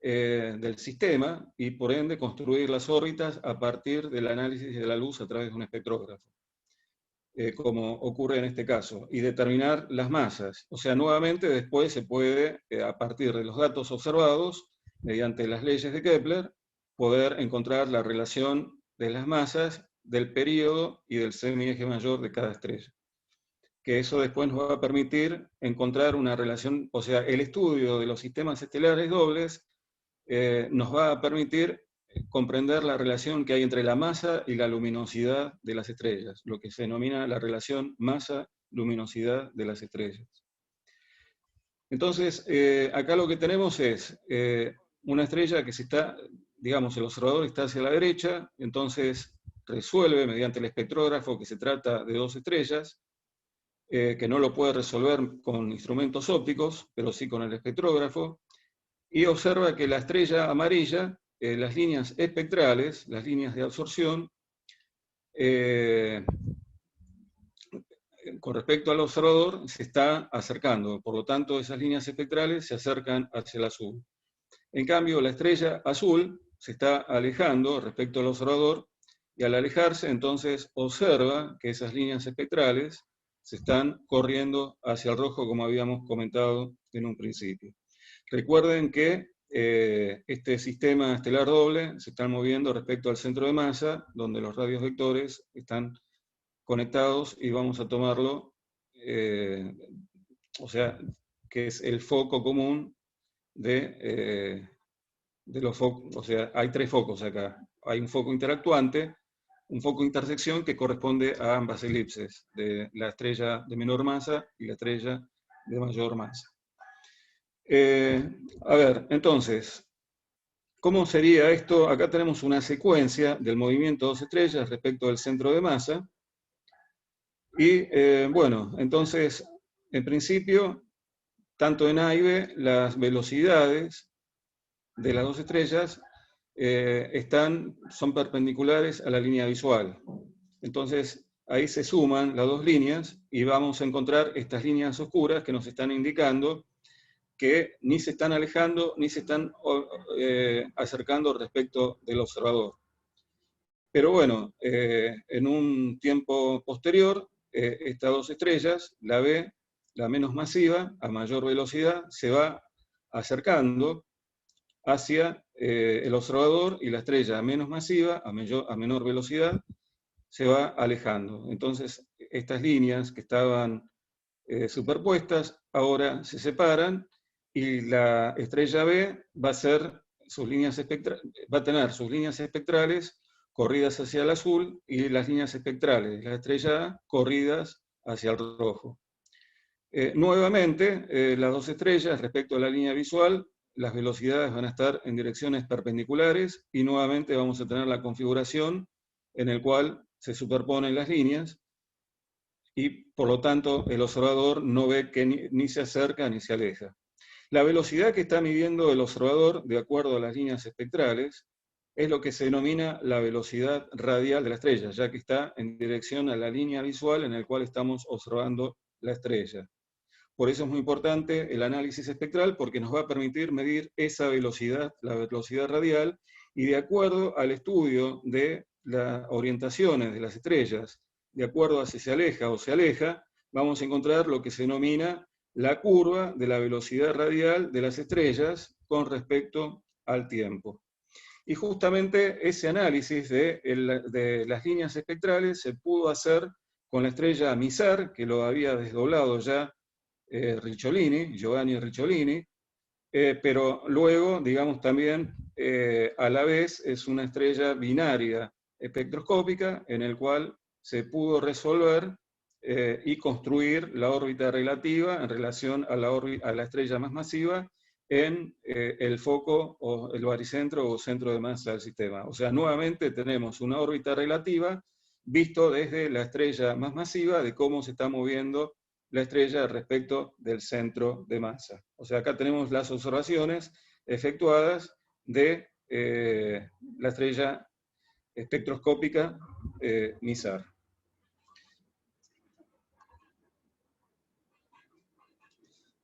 del sistema y por ende construir las órbitas a partir del análisis de la luz a través de un espectrógrafo, como ocurre en este caso, y determinar las masas. O sea, nuevamente después se puede, a partir de los datos observados, mediante las leyes de Kepler, poder encontrar la relación de las masas del período y del semieje mayor de cada estrella. Que eso después nos va a permitir encontrar una relación, o sea, el estudio de los sistemas estelares dobles nos va a permitir comprender la relación que hay entre la masa y la luminosidad de las estrellas, lo que se denomina la relación masa-luminosidad de las estrellas. Entonces, acá lo que tenemos es una estrella que se está, digamos, el observador está hacia la derecha, entonces resuelve mediante el espectrógrafo que se trata de dos estrellas, que no lo puede resolver con instrumentos ópticos, pero sí con el espectrógrafo, y observa que la estrella amarilla, las líneas espectrales, las líneas de absorción, con respecto al observador, se está acercando. Por lo tanto, esas líneas espectrales se acercan hacia el azul. En cambio, la estrella azul se está alejando respecto al observador, y al alejarse, entonces, observa que esas líneas espectrales se están corriendo hacia el rojo, como habíamos comentado en un principio. Recuerden que este sistema estelar doble se está moviendo respecto al centro de masa, donde los radios vectores están conectados, y vamos a tomarlo, o sea, que es el foco común de los focos. O sea, hay tres focos acá. Hay un foco interactuante, un foco de intersección que corresponde a ambas elipses, de la estrella de menor masa y la estrella de mayor masa. A ver, entonces, ¿cómo sería esto? Acá tenemos una secuencia del movimiento de dos estrellas respecto del centro de masa. Y bueno, entonces, en principio, tanto en A y B, las velocidades de las dos estrellas son perpendiculares a la línea visual. Entonces, ahí se suman las dos líneas y vamos a encontrar estas líneas oscuras que nos están indicando que ni se están alejando ni se están acercando respecto del observador. Pero bueno, en un tiempo posterior, estas dos estrellas, la B, la menos masiva, a mayor velocidad, se va acercando hacia el observador, y la estrella menos masiva, a menor velocidad, se va alejando. Entonces, estas líneas que estaban superpuestas ahora se separan, y la estrella B va a tener sus líneas espectrales corridas hacia el azul, y las líneas espectrales de la estrella A corridas hacia el rojo. Nuevamente, las dos estrellas, respecto a la línea visual, las velocidades van a estar en direcciones perpendiculares, y nuevamente vamos a tener la configuración en la cual se superponen las líneas, y por lo tanto el observador no ve que ni se acerca ni se aleja. La velocidad que está midiendo el observador, de acuerdo a las líneas espectrales, es lo que se denomina la velocidad radial de la estrella, ya que está en dirección a la línea visual en la cual estamos observando la estrella. Por eso es muy importante el análisis espectral, porque nos va a permitir medir esa velocidad, la velocidad radial, y de acuerdo al estudio de las orientaciones de las estrellas, de acuerdo a si se aleja o se aleja, vamos a encontrar lo que se denomina la curva de la velocidad radial de las estrellas con respecto al tiempo. Y justamente ese análisis de las líneas espectrales se pudo hacer con la estrella Mizar, que lo había desdoblado ya Giovanni Ricciolini, pero luego, digamos, también a la vez es una estrella binaria espectroscópica, en el cual se pudo resolver y construir la órbita relativa en relación a la estrella más masiva en el foco o el baricentro o centro de masa del sistema. O sea, nuevamente tenemos una órbita relativa visto desde la estrella más masiva de cómo se está moviendo la estrella respecto del centro de masa. O sea, acá tenemos las observaciones efectuadas de la estrella espectroscópica NISAR.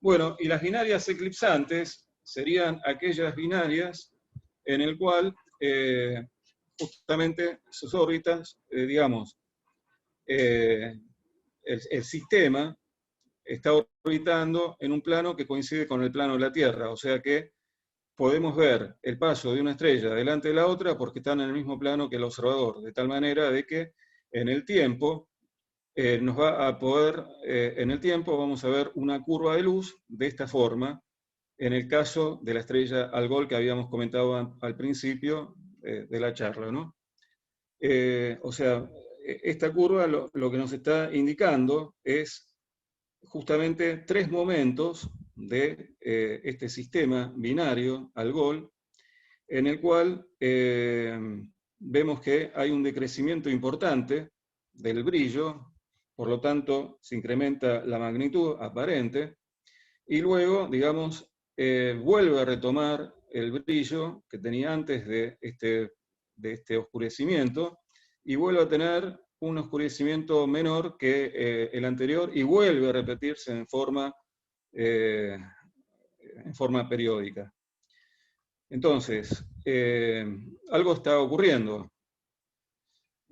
Bueno, y las binarias eclipsantes serían aquellas binarias en el cual justamente sus órbitas, digamos, el sistema está orbitando en un plano que coincide con el plano de la Tierra, o sea que podemos ver el paso de una estrella delante de la otra porque están en el mismo plano que el observador, de tal manera de que en el tiempo nos va a poder, en el tiempo vamos a ver una curva de luz de esta forma, en el caso de la estrella Algol que habíamos comentado al principio de la charla, ¿no? O sea, esta curva lo que nos está indicando es justamente 3 momentos de este sistema binario Algol, en el cual vemos que hay un decrecimiento importante del brillo, por lo tanto se incrementa la magnitud aparente, y luego, digamos, vuelve a retomar el brillo que tenía antes de este oscurecimiento, y vuelve a tener un oscurecimiento menor que el anterior, y vuelve a repetirse en forma periódica. Entonces, algo está ocurriendo.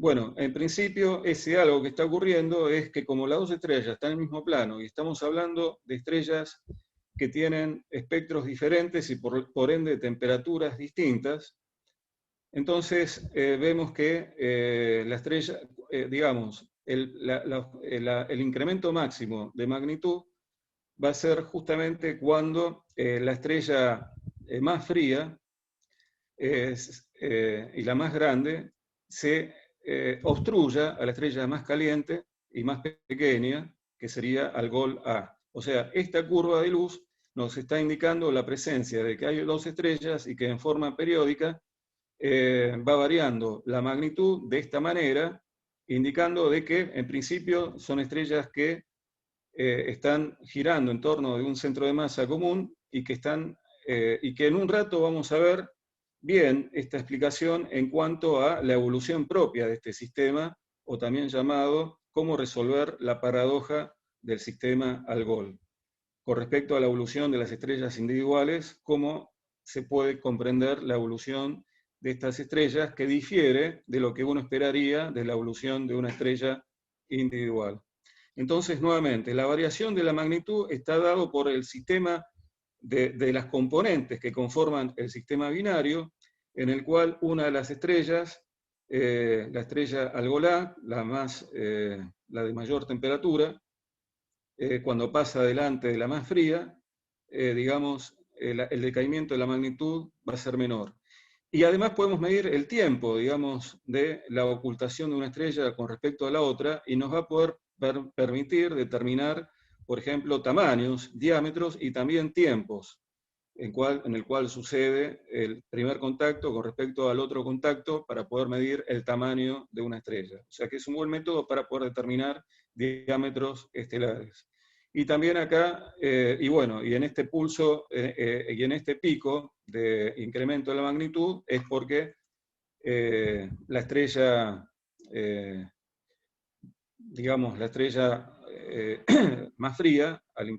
Bueno, en principio, ese algo que está ocurriendo es que como las dos estrellas están en el mismo plano, y estamos hablando de estrellas que tienen espectros diferentes y por ende temperaturas distintas, entonces vemos que la estrella, digamos, el incremento máximo de magnitud va a ser justamente cuando la estrella más fría y la más grande se obstruya a la estrella más caliente y más pequeña, que sería Algol A. O sea, esta curva de luz nos está indicando la presencia de que hay 2 estrellas y que en forma periódica va variando la magnitud de esta manera, indicando de que en principio son estrellas que están girando en torno de un centro de masa común y que en un rato vamos a ver bien esta explicación en cuanto a la evolución propia de este sistema, o también llamado cómo resolver la paradoja del sistema Algol. Con respecto a la evolución de las estrellas individuales, cómo se puede comprender la evolución de estas estrellas que difiere de lo que uno esperaría de la evolución de una estrella individual. Entonces, nuevamente, la variación de la magnitud está dado por el sistema de las componentes que conforman el sistema binario, en el cual una de las estrellas, la estrella Algol A, la de mayor temperatura, cuando pasa delante de la más fría, digamos, el decaimiento de la magnitud va a ser menor. Y además podemos medir el tiempo, digamos, de la ocultación de una estrella con respecto a la otra, y nos va a poder permitir determinar, por ejemplo, tamaños, diámetros y también tiempos, en el cual sucede el primer contacto con respecto al otro contacto para poder medir el tamaño de una estrella. O sea que es un buen método para poder determinar diámetros estelares. Y también acá, y en este pulso y en este pico de incremento de la magnitud es porque la estrella, digamos, la estrella más fría, al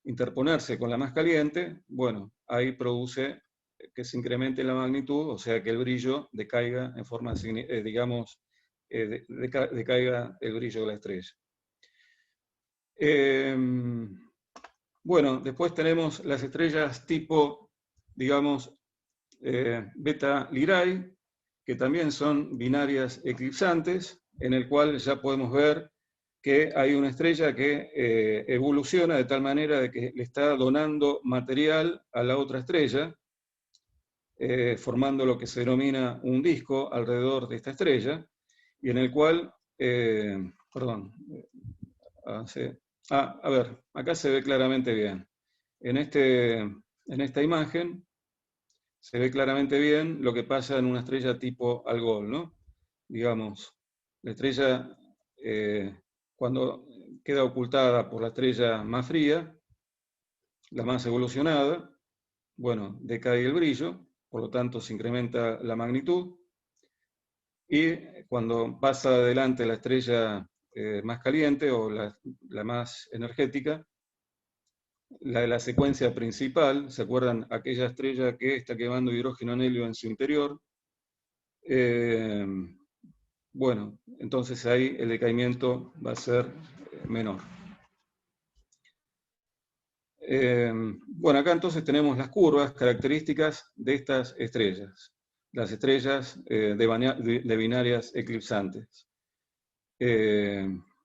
interponerse con la más caliente, bueno, ahí produce que se incremente la magnitud, o sea que el brillo decaiga en forma, digamos, decaiga el brillo de la estrella. Bueno, después tenemos las estrellas tipo, digamos, Beta Lyrae, que también son binarias eclipsantes, en el cual ya podemos ver que hay una estrella que evoluciona de tal manera de que le está donando material a la otra estrella, formando lo que se denomina un disco alrededor de esta estrella, y en el cual, a ver, acá se ve claramente bien. En esta imagen se ve claramente bien lo que pasa en una estrella tipo Algol, ¿no? Digamos, la estrella, cuando queda ocultada por la estrella más fría, la más evolucionada, bueno, decae el brillo, por lo tanto se incrementa la magnitud, y cuando pasa adelante la estrella más caliente o la más energética, la de la secuencia principal, ¿se acuerdan? Aquella estrella que está quemando hidrógeno en helio en su interior. Bueno, entonces ahí el decaimiento va a ser menor. Bueno, acá entonces tenemos las curvas características de estas estrellas, las estrellas de binarias eclipsantes.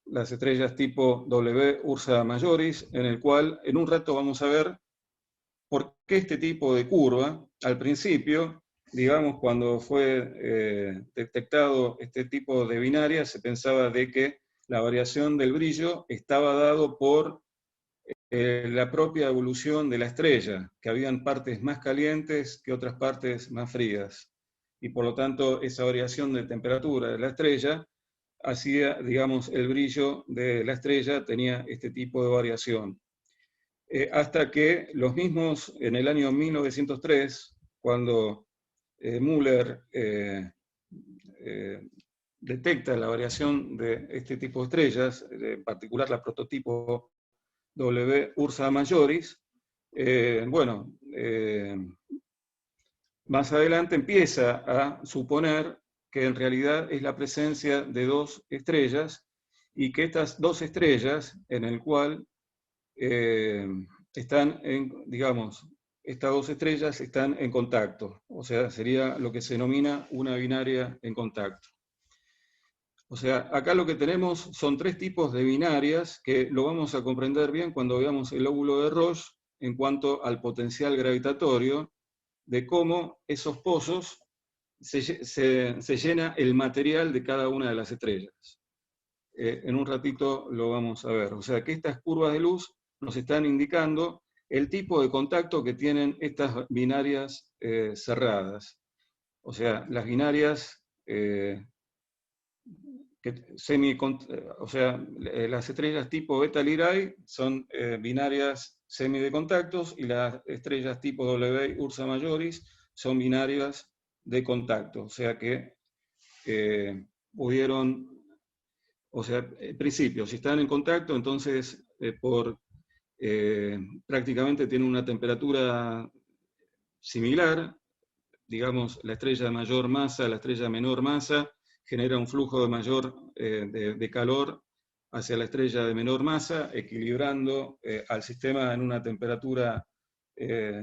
Las estrellas tipo W Ursa Majoris, en el cual en un rato vamos a ver por qué este tipo de curva, al principio, digamos, cuando fue detectado este tipo de binarias, se pensaba de que la variación del brillo estaba dado por la propia evolución de la estrella, que habían partes más calientes que otras partes más frías. Y por lo tanto, esa variación de temperatura de la estrella hacía, digamos, el brillo de la estrella tenía este tipo de variación. Hasta que los mismos, en el año 1903, cuando Müller detecta la variación de este tipo de estrellas, en particular la prototipo W Ursa Majoris, más adelante empieza a suponer que en realidad es la presencia de dos estrellas y que estas dos estrellas, en el cual están digamos, estas dos estrellas están en contacto, o sea, sería lo que se denomina una binaria en contacto. O sea, acá lo que tenemos son tres tipos de binarias que lo vamos a comprender bien cuando veamos el óvulo de Roche en cuanto al potencial gravitatorio, de cómo esos pozos se llena el material de cada una de las estrellas. En un ratito lo vamos a ver. O sea, que estas curvas de luz nos están indicando el tipo de contacto que tienen estas binarias cerradas. O sea, las binarias las estrellas tipo Beta Lyrae son binarias semi de contactos y las estrellas tipo W Ursa Majoris son binarias de contacto. O sea que pudieron, o sea, en principio, si están en contacto, entonces prácticamente tienen una temperatura similar, digamos, la estrella de mayor masa, la estrella de menor masa, genera un flujo de mayor de calor hacia la estrella de menor masa, equilibrando al sistema en una temperatura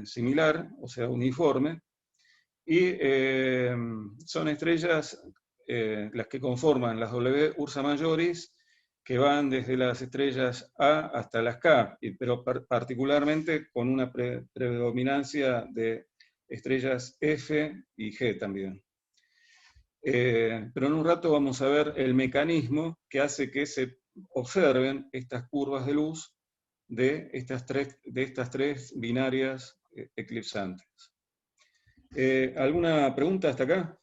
similar, o sea, uniforme. Y son estrellas las que conforman las W Ursa Majoris, que van desde las estrellas A hasta las K, pero particularmente con una predominancia de estrellas F y G también. Pero en un rato vamos a ver el mecanismo que hace que se observen estas curvas de luz de estas tres binarias eclipsantes. ¿Alguna pregunta hasta acá?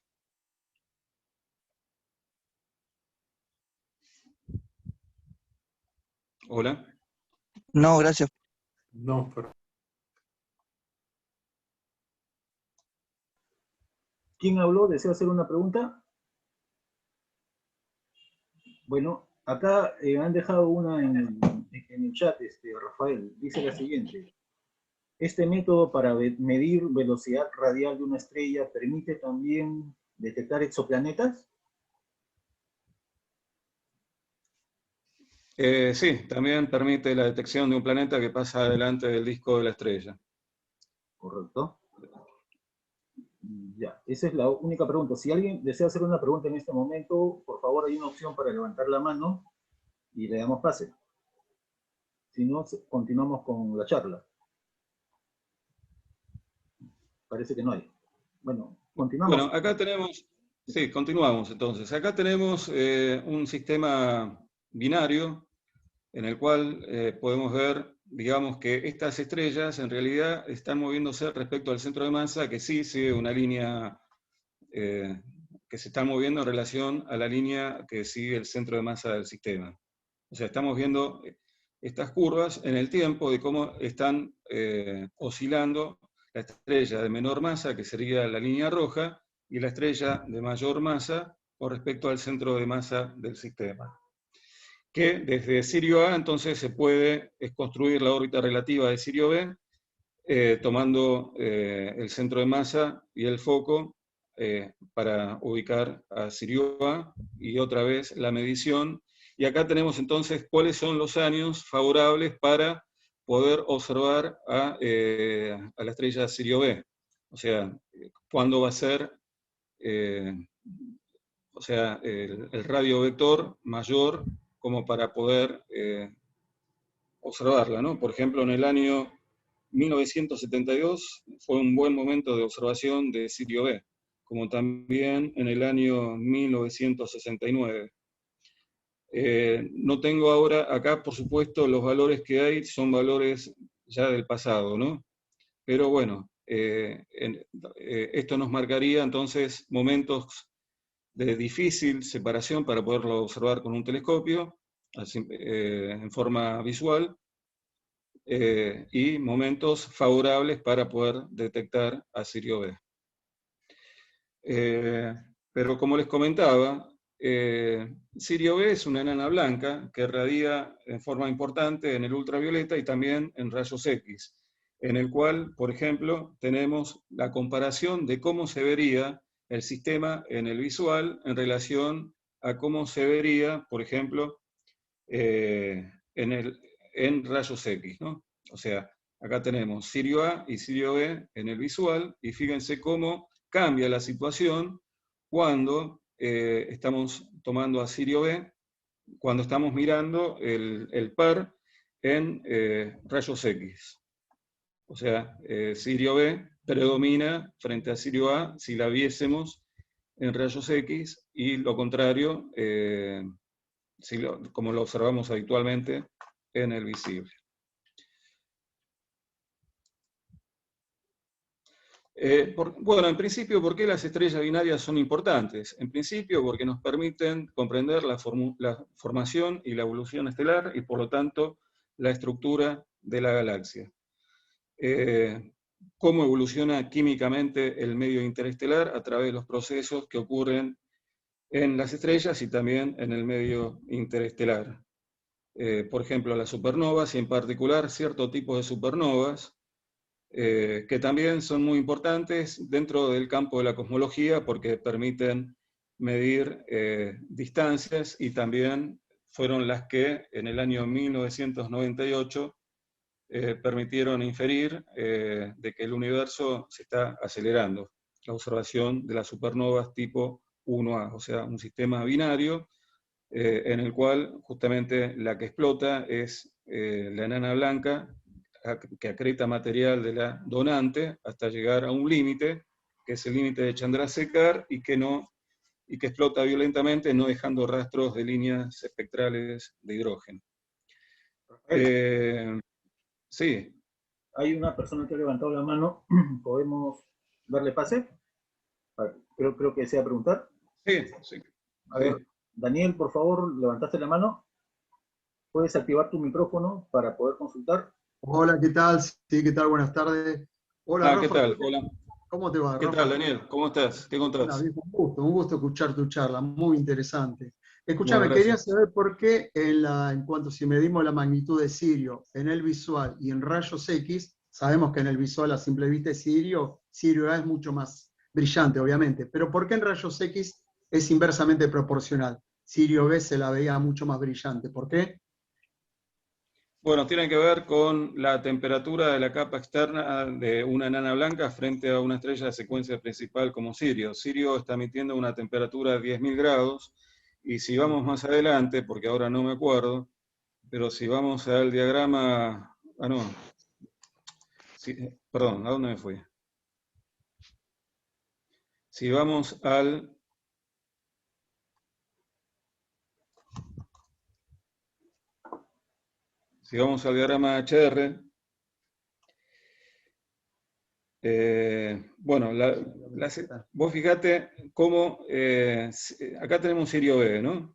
Hola. No, gracias. No, pero ¿Quién habló? ¿Desea hacer una pregunta? Bueno, acá han dejado una en el chat, Rafael. Dice la siguiente. ¿Este método para medir velocidad radial de una estrella permite también detectar exoplanetas? Sí, también permite la detección de un planeta que pasa delante del disco de la estrella. Correcto. Ya, esa es la única pregunta. Si alguien desea hacer una pregunta en este momento, por favor, hay una opción para levantar la mano y le damos pase. Si no, continuamos con la charla. Parece que no hay. Bueno, continuamos. Bueno, acá tenemos, sí, continuamos entonces. Acá tenemos un sistema binario en el cual podemos ver, digamos, que estas estrellas en realidad están moviéndose respecto al centro de masa, que sí sigue una línea que se está moviendo en relación a la línea que sigue el centro de masa del sistema. O sea, estamos viendo estas curvas en el tiempo de cómo están oscilando la estrella de menor masa, que sería la línea roja, y la estrella de mayor masa con respecto al centro de masa del sistema. Que desde Sirio A entonces se puede construir la órbita relativa de Sirio B, tomando el centro de masa y el foco para ubicar a Sirio A, y otra vez la medición. Y acá tenemos entonces cuáles son los años favorables para poder observar a la estrella Sirio B. O sea, cuándo va a ser o sea, el radio vector mayor como para poder observarla, ¿no? Por ejemplo, en el año 1972 fue un buen momento de observación de Sirio B, como también en el año 1969. No tengo ahora acá, por supuesto, los valores que hay son valores ya del pasado, ¿no? Pero bueno, esto nos marcaría entonces momentos de difícil separación para poderlo observar con un telescopio, así, en forma visual, y momentos favorables para poder detectar a Sirio B. Pero como les comentaba, Sirio B es una enana blanca que irradia en forma importante en el ultravioleta y también en rayos X, en el cual, por ejemplo, tenemos la comparación de cómo se vería el sistema en el visual en relación a cómo se vería, por ejemplo, en rayos X, ¿no? O sea, acá tenemos Sirio A y Sirio B en el visual, y fíjense cómo cambia la situación cuando estamos tomando a Sirio B, cuando estamos mirando el par en rayos X. O sea, Sirio B predomina frente a Sirio A si la viésemos en rayos X, y lo contrario, como lo observamos habitualmente en el visible. Bueno, en principio, ¿por qué las estrellas binarias son importantes? En principio, porque nos permiten comprender la formación y la evolución estelar, y por lo tanto la estructura de la galaxia. Cómo evoluciona químicamente el medio interestelar a través de los procesos que ocurren en las estrellas y también en el medio interestelar. Por ejemplo, las supernovas, y en particular cierto tipo de supernovas, que también son muy importantes dentro del campo de la cosmología porque permiten medir distancias, y también fueron las que en el año 1998 permitieron inferir de que el universo se está acelerando. La observación de las supernovas tipo 1A, o sea, un sistema binario en el cual justamente la que explota es la enana blanca, que acreta material de la donante hasta llegar a un límite, que es el límite de Chandrasekhar, y que explota violentamente, no dejando rastros de líneas espectrales de hidrógeno. Sí. Hay una persona que ha levantado la mano. ¿Podemos darle pase? Creo que desea preguntar. Sí, sí. A ver, Daniel, por favor, levantaste la mano. ¿Puedes activar tu micrófono para poder consultar? Hola, ¿qué tal? Sí, ¿qué tal? Buenas tardes. Hola, ¿Qué Rafa. tal? Hola. ¿Cómo te va, ¿Qué Rafa? tal, Daniel? ¿Cómo estás? ¿Qué contás? Hola, bien, un gusto escuchar tu charla, muy interesante. Escúchame, Bueno, quería gracias. saber por qué en cuanto si medimos la magnitud de Sirio en el visual y en rayos X, sabemos que en el visual a simple vista es Sirio A es mucho más brillante, obviamente, pero ¿por qué en rayos X es inversamente proporcional? Sirio B se la veía mucho más brillante, ¿por qué? Bueno, tiene que ver con la temperatura de la capa externa de una enana blanca frente a una estrella de secuencia principal como Sirio. Sirio está emitiendo una temperatura de 10.000 grados, y si vamos más adelante, porque ahora no me acuerdo, pero si vamos al diagrama... Ah, no. Sí, perdón, ¿a dónde me fui? Si vamos al diagrama HR, bueno, vos fíjate cómo, acá tenemos Sirio B, ¿no?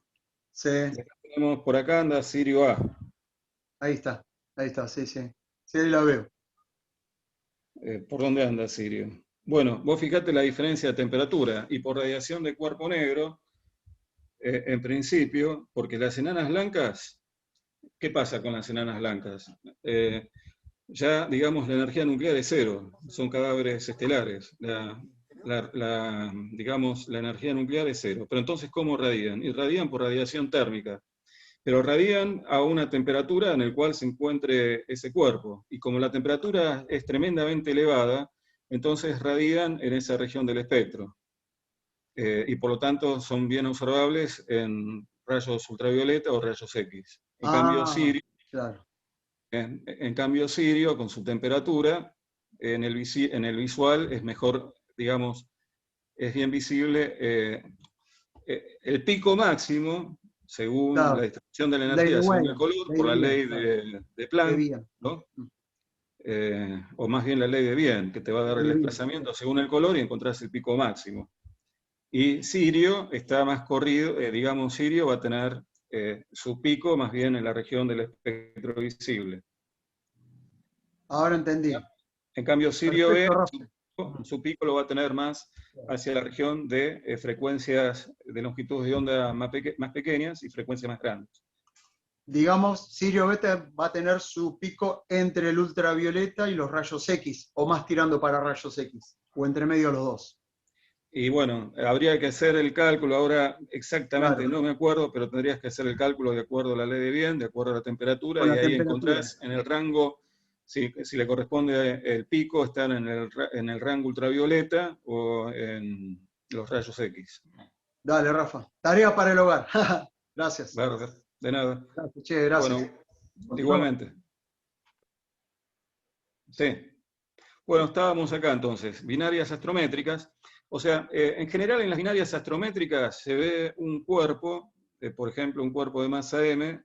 Sí, Y acá tenemos, por acá anda Sirio A. ahí está, sí, sí. Sí, ahí la veo. ¿Por dónde anda Sirio? Bueno, vos fíjate la diferencia de temperatura, y por radiación de cuerpo negro, en principio, porque las enanas blancas, ¿qué pasa con las enanas blancas? Ya, digamos, la energía nuclear es cero, son cadáveres estelares. Digamos, la energía nuclear es cero. Pero entonces, ¿cómo radian? Irradian por radiación térmica, pero radian a una temperatura en la cual se encuentre ese cuerpo. Y como la temperatura es tremendamente elevada, entonces radian en esa región del espectro. Y por lo tanto son bien observables en rayos ultravioleta o rayos X. En cambio, Sirio, claro. en cambio, Sirio, con su temperatura, en el visual es mejor, digamos, es bien visible. El pico máximo, según Claro. la distribución de la Ley energía, de según Weiner, el color, ley por la de ley Wien, de Planck, Bien. ¿no? O más bien la ley de Wien, que te va a dar el desplazamiento según el color y encontrás el pico máximo. Y Sirio está más corrido, digamos, Sirio va a tener su pico más bien en la región del espectro visible. Ahora entendí. En cambio, Sirio B, Perfecto, Rafa. su pico lo va a tener más hacia la región de frecuencias de longitudes de onda más pequeñas y frecuencias más grandes. Digamos, Sirio beta va a tener su pico entre el ultravioleta y los rayos X, o más tirando para rayos X, o entre medio de los dos. Y bueno, habría que hacer el cálculo, ahora exactamente Claro. no me acuerdo, pero tendrías que hacer el cálculo de acuerdo a la ley de Wien, de acuerdo a la temperatura, Con y la ahí temperatura. encontrás en el rango, si le corresponde el pico, están en el rango ultravioleta o en los rayos X. Dale, Rafa. Tarea para el hogar. Gracias. Claro, de nada. Gracias, che, gracias. Bueno, igualmente. Sí. Bueno, estábamos acá entonces, binarias astrométricas. O sea, en general en las binarias astrométricas se ve un cuerpo, por ejemplo, un cuerpo de masa m,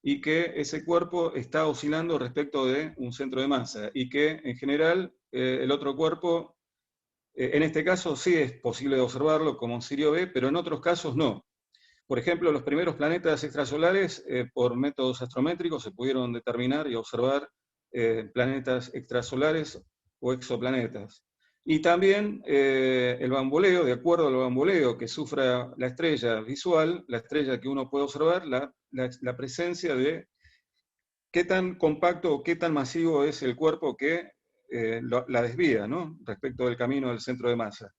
y que ese cuerpo está oscilando respecto de un centro de masa, y que en general el otro cuerpo, en este caso sí es posible de observarlo como Sirio B, pero en otros casos no. Por ejemplo, los primeros planetas extrasolares, por métodos astrométricos, se pudieron determinar y observar planetas extrasolares o exoplanetas. Y también el bamboleo, de acuerdo al bamboleo que sufra la estrella visual, la estrella que uno puede observar, la presencia de qué tan compacto o qué tan masivo es el cuerpo que la desvía, ¿no? Respecto del camino del centro de masa.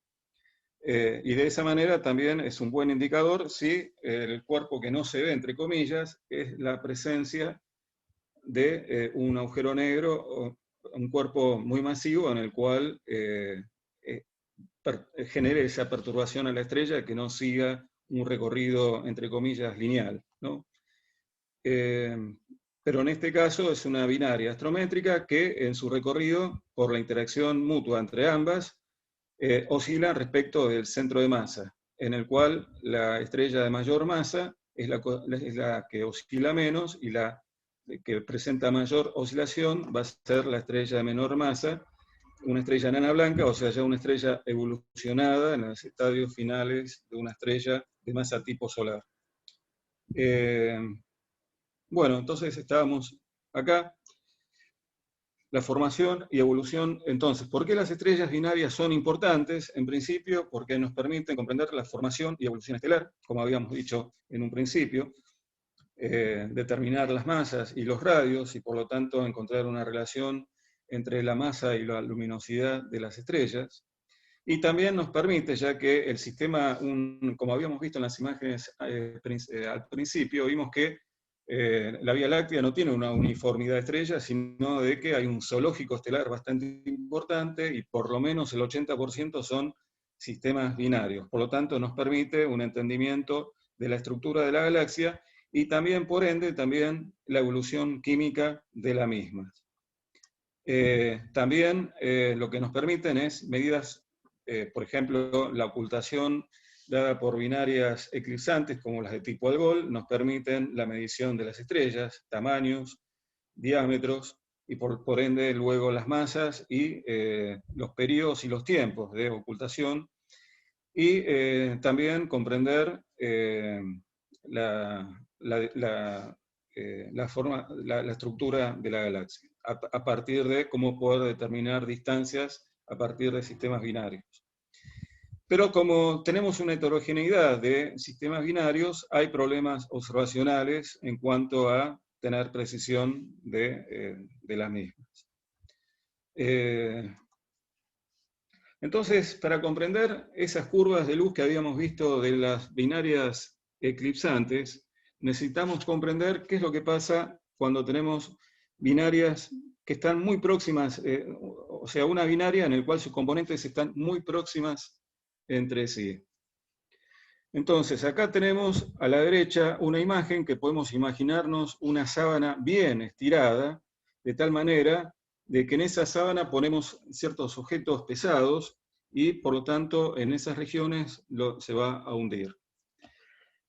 Y de esa manera también es un buen indicador si el cuerpo que no se ve, entre comillas, es la presencia de un agujero negro o un cuerpo muy masivo en el cual genere esa perturbación a la estrella que no siga un recorrido, entre comillas, lineal, ¿no? Pero en este caso es una binaria astrométrica que en su recorrido, por la interacción mutua entre ambas, oscila respecto del centro de masa, en el cual la estrella de mayor masa es la que oscila menos, y la que presenta mayor oscilación va a ser la estrella de menor masa, una estrella enana blanca, o sea, ya una estrella evolucionada en los estadios finales de una estrella de masa tipo solar. Bueno, entonces estábamos acá. La formación y evolución, entonces, ¿por qué las estrellas binarias son importantes? En principio, porque nos permiten comprender la formación y evolución estelar, como habíamos dicho en un principio, determinar las masas y los radios, y por lo tanto encontrar una relación entre la masa y la luminosidad de las estrellas. Y también nos permite, ya que el sistema, como habíamos visto en las imágenes al principio, vimos que la Vía Láctea no tiene una uniformidad de estrellas, sino de que hay un zoológico estelar bastante importante, y por lo menos el 80% son sistemas binarios. Por lo tanto, nos permite un entendimiento de la estructura de la galaxia, y también, por ende, también la evolución química de la misma. También lo que nos permiten es medidas por ejemplo, la ocultación dada por binarias eclipsantes como las de tipo Algol nos permiten la medición de las estrellas, tamaños, diámetros, y por ende luego las masas y los periodos y los tiempos de ocultación, y también comprender la estructura de la galaxia, a partir de cómo poder determinar distancias a partir de sistemas binarios. Pero como tenemos una heterogeneidad de sistemas binarios, hay problemas observacionales en cuanto a tener precisión de las mismas. Entonces, para comprender esas curvas de luz que habíamos visto de las binarias eclipsantes, necesitamos comprender qué es lo que pasa cuando tenemos binarias que están muy próximas, o sea, una binaria en la cual sus componentes están muy próximas entre sí. Entonces, acá tenemos a la derecha una imagen que podemos imaginarnos una sábana bien estirada, de tal manera de que en esa sábana ponemos ciertos objetos pesados y, por lo tanto, en esas regiones se va a hundir.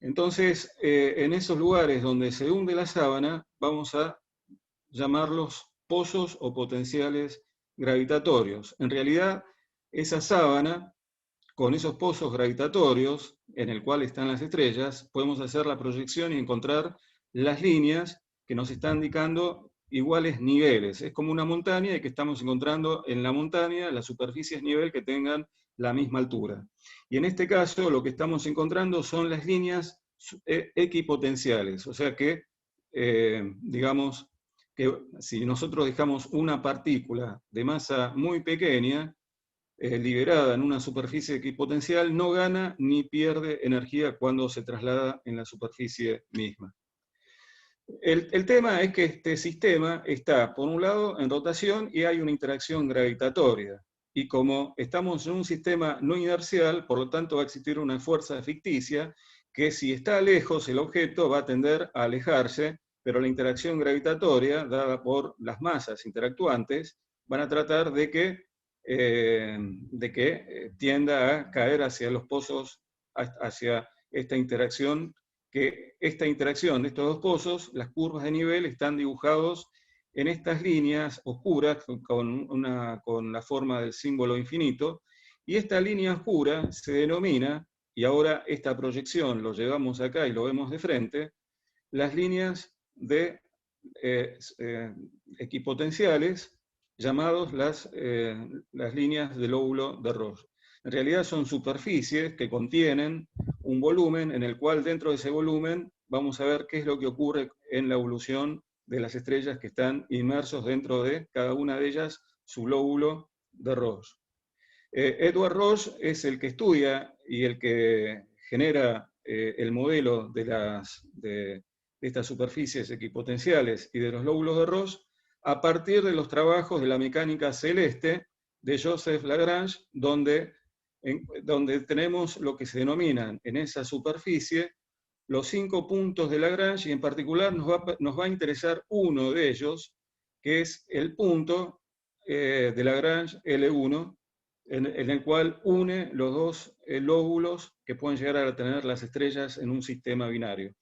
Entonces, en esos lugares donde se hunde la sábana, vamos a llamarlos pozos o potenciales gravitatorios. En realidad, esa sábana, con esos pozos gravitatorios, en el cual están las estrellas, podemos hacer la proyección y encontrar las líneas que nos están indicando iguales niveles. Es como una montaña y que estamos encontrando en la montaña las superficies nivel que tengan la misma altura. Y en este caso lo que estamos encontrando son las líneas equipotenciales, o sea que, digamos, que si nosotros dejamos una partícula de masa muy pequeña, liberada en una superficie equipotencial, no gana ni pierde energía cuando se traslada en la superficie misma. El tema es que este sistema está, por un lado, en rotación y hay una interacción gravitatoria. Y como estamos en un sistema no inercial, por lo tanto va a existir una fuerza ficticia que si está lejos el objeto va a tender a alejarse, pero la interacción gravitatoria, dada por las masas interactuantes, van a tratar de que tienda a caer hacia los pozos, hacia esta interacción, que esta interacción de estos dos pozos, las curvas de nivel están dibujados en estas líneas oscuras con la forma del símbolo infinito, y esta línea oscura se denomina, y ahora esta proyección lo llevamos acá y lo vemos de frente, las líneas de equipotenciales, llamados las líneas del lóbulo de Roche. En realidad son superficies que contienen un volumen en el cual dentro de ese volumen vamos a ver qué es lo que ocurre en la evolución de las estrellas que están inmersos dentro de cada una de ellas su lóbulo de Roche. Edward Roche es el que estudia y el que genera el modelo de estas superficies equipotenciales y de los lóbulos de Roche a partir de los trabajos de la mecánica celeste de Joseph Lagrange, donde tenemos lo que se denominan en esa superficie los 5 puntos de Lagrange, y en particular nos va a interesar uno de ellos, que es el punto de Lagrange L1, en el cual une los dos lóbulos que pueden llegar a tener las estrellas en un sistema binario.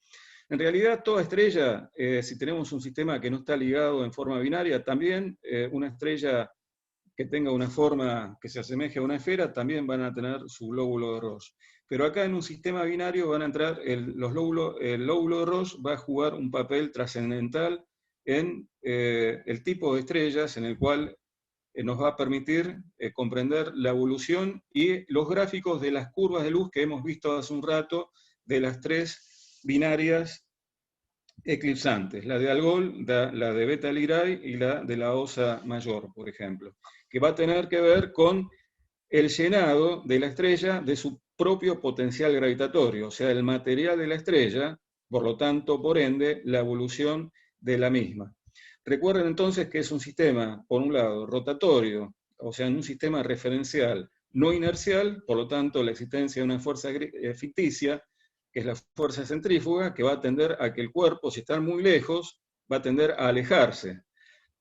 En realidad, toda estrella, si tenemos un sistema que no está ligado en forma binaria, también una estrella que tenga una forma que se asemeje a una esfera, también van a tener su lóbulo de Roche. Pero acá en un sistema binario van a entrar, el lóbulo de Roche va a jugar un papel trascendental en el tipo de estrellas en el cual nos va a permitir comprender la evolución y los gráficos de las curvas de luz que hemos visto hace un rato de las 3 binarias eclipsantes, la de Algol, la de Beta Lyrae y la de la Osa Mayor, por ejemplo, que va a tener que ver con el llenado de la estrella de su propio potencial gravitatorio, o sea, el material de la estrella, por lo tanto, por ende, la evolución de la misma. Recuerden entonces que es un sistema, por un lado, rotatorio, o sea, un sistema referencial no inercial, por lo tanto, la existencia de una fuerza ficticia, que es la fuerza centrífuga, que va a tender a que el cuerpo, si está muy lejos, va a tender a alejarse.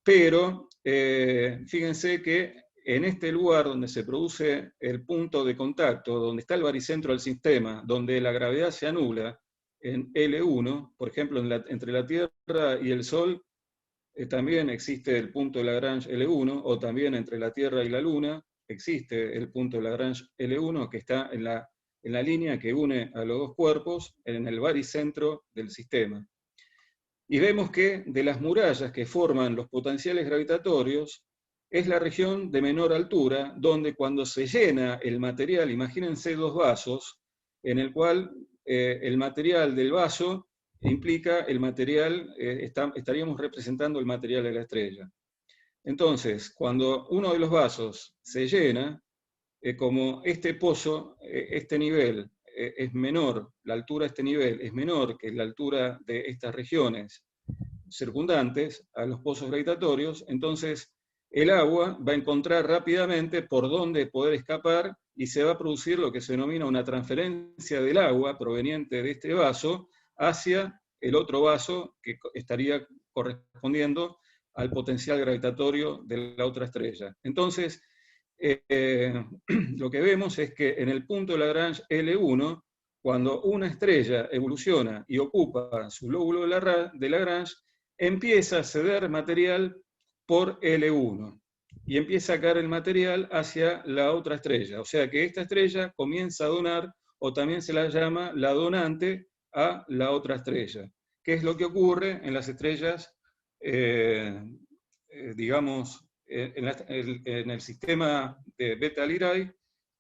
Pero fíjense que en este lugar donde se produce el punto de contacto, donde está el baricentro del sistema, donde la gravedad se anula, en L1, por ejemplo, entre la Tierra y el Sol, también existe el punto de Lagrange L1, o también entre la Tierra y la Luna, existe el punto de Lagrange L1, que está en la línea que une a los dos cuerpos, en el baricentro del sistema. Y vemos que de las murallas que forman los potenciales gravitatorios, es la región de menor altura, donde cuando se llena el material, imagínense dos vasos, en el cual el material del vaso implica el material, estaríamos representando el material de la estrella. Entonces, cuando uno de los vasos se llena, como este pozo, este nivel es menor, la altura de este nivel es menor que la altura de estas regiones circundantes a los pozos gravitatorios, entonces el agua va a encontrar rápidamente por dónde poder escapar y se va a producir lo que se denomina una transferencia del agua proveniente de este vaso hacia el otro vaso que estaría correspondiendo al potencial gravitatorio de la otra estrella. Entonces, lo que vemos es que en el punto de Lagrange L1, cuando una estrella evoluciona y ocupa su lóbulo de Lagrange, empieza a ceder material por L1 y empieza a caer el material hacia la otra estrella. O sea que esta estrella comienza a donar, o también se la llama la donante a la otra estrella. ¿Qué es lo que ocurre en las estrellas, digamos, en el sistema de Beta Lyrae?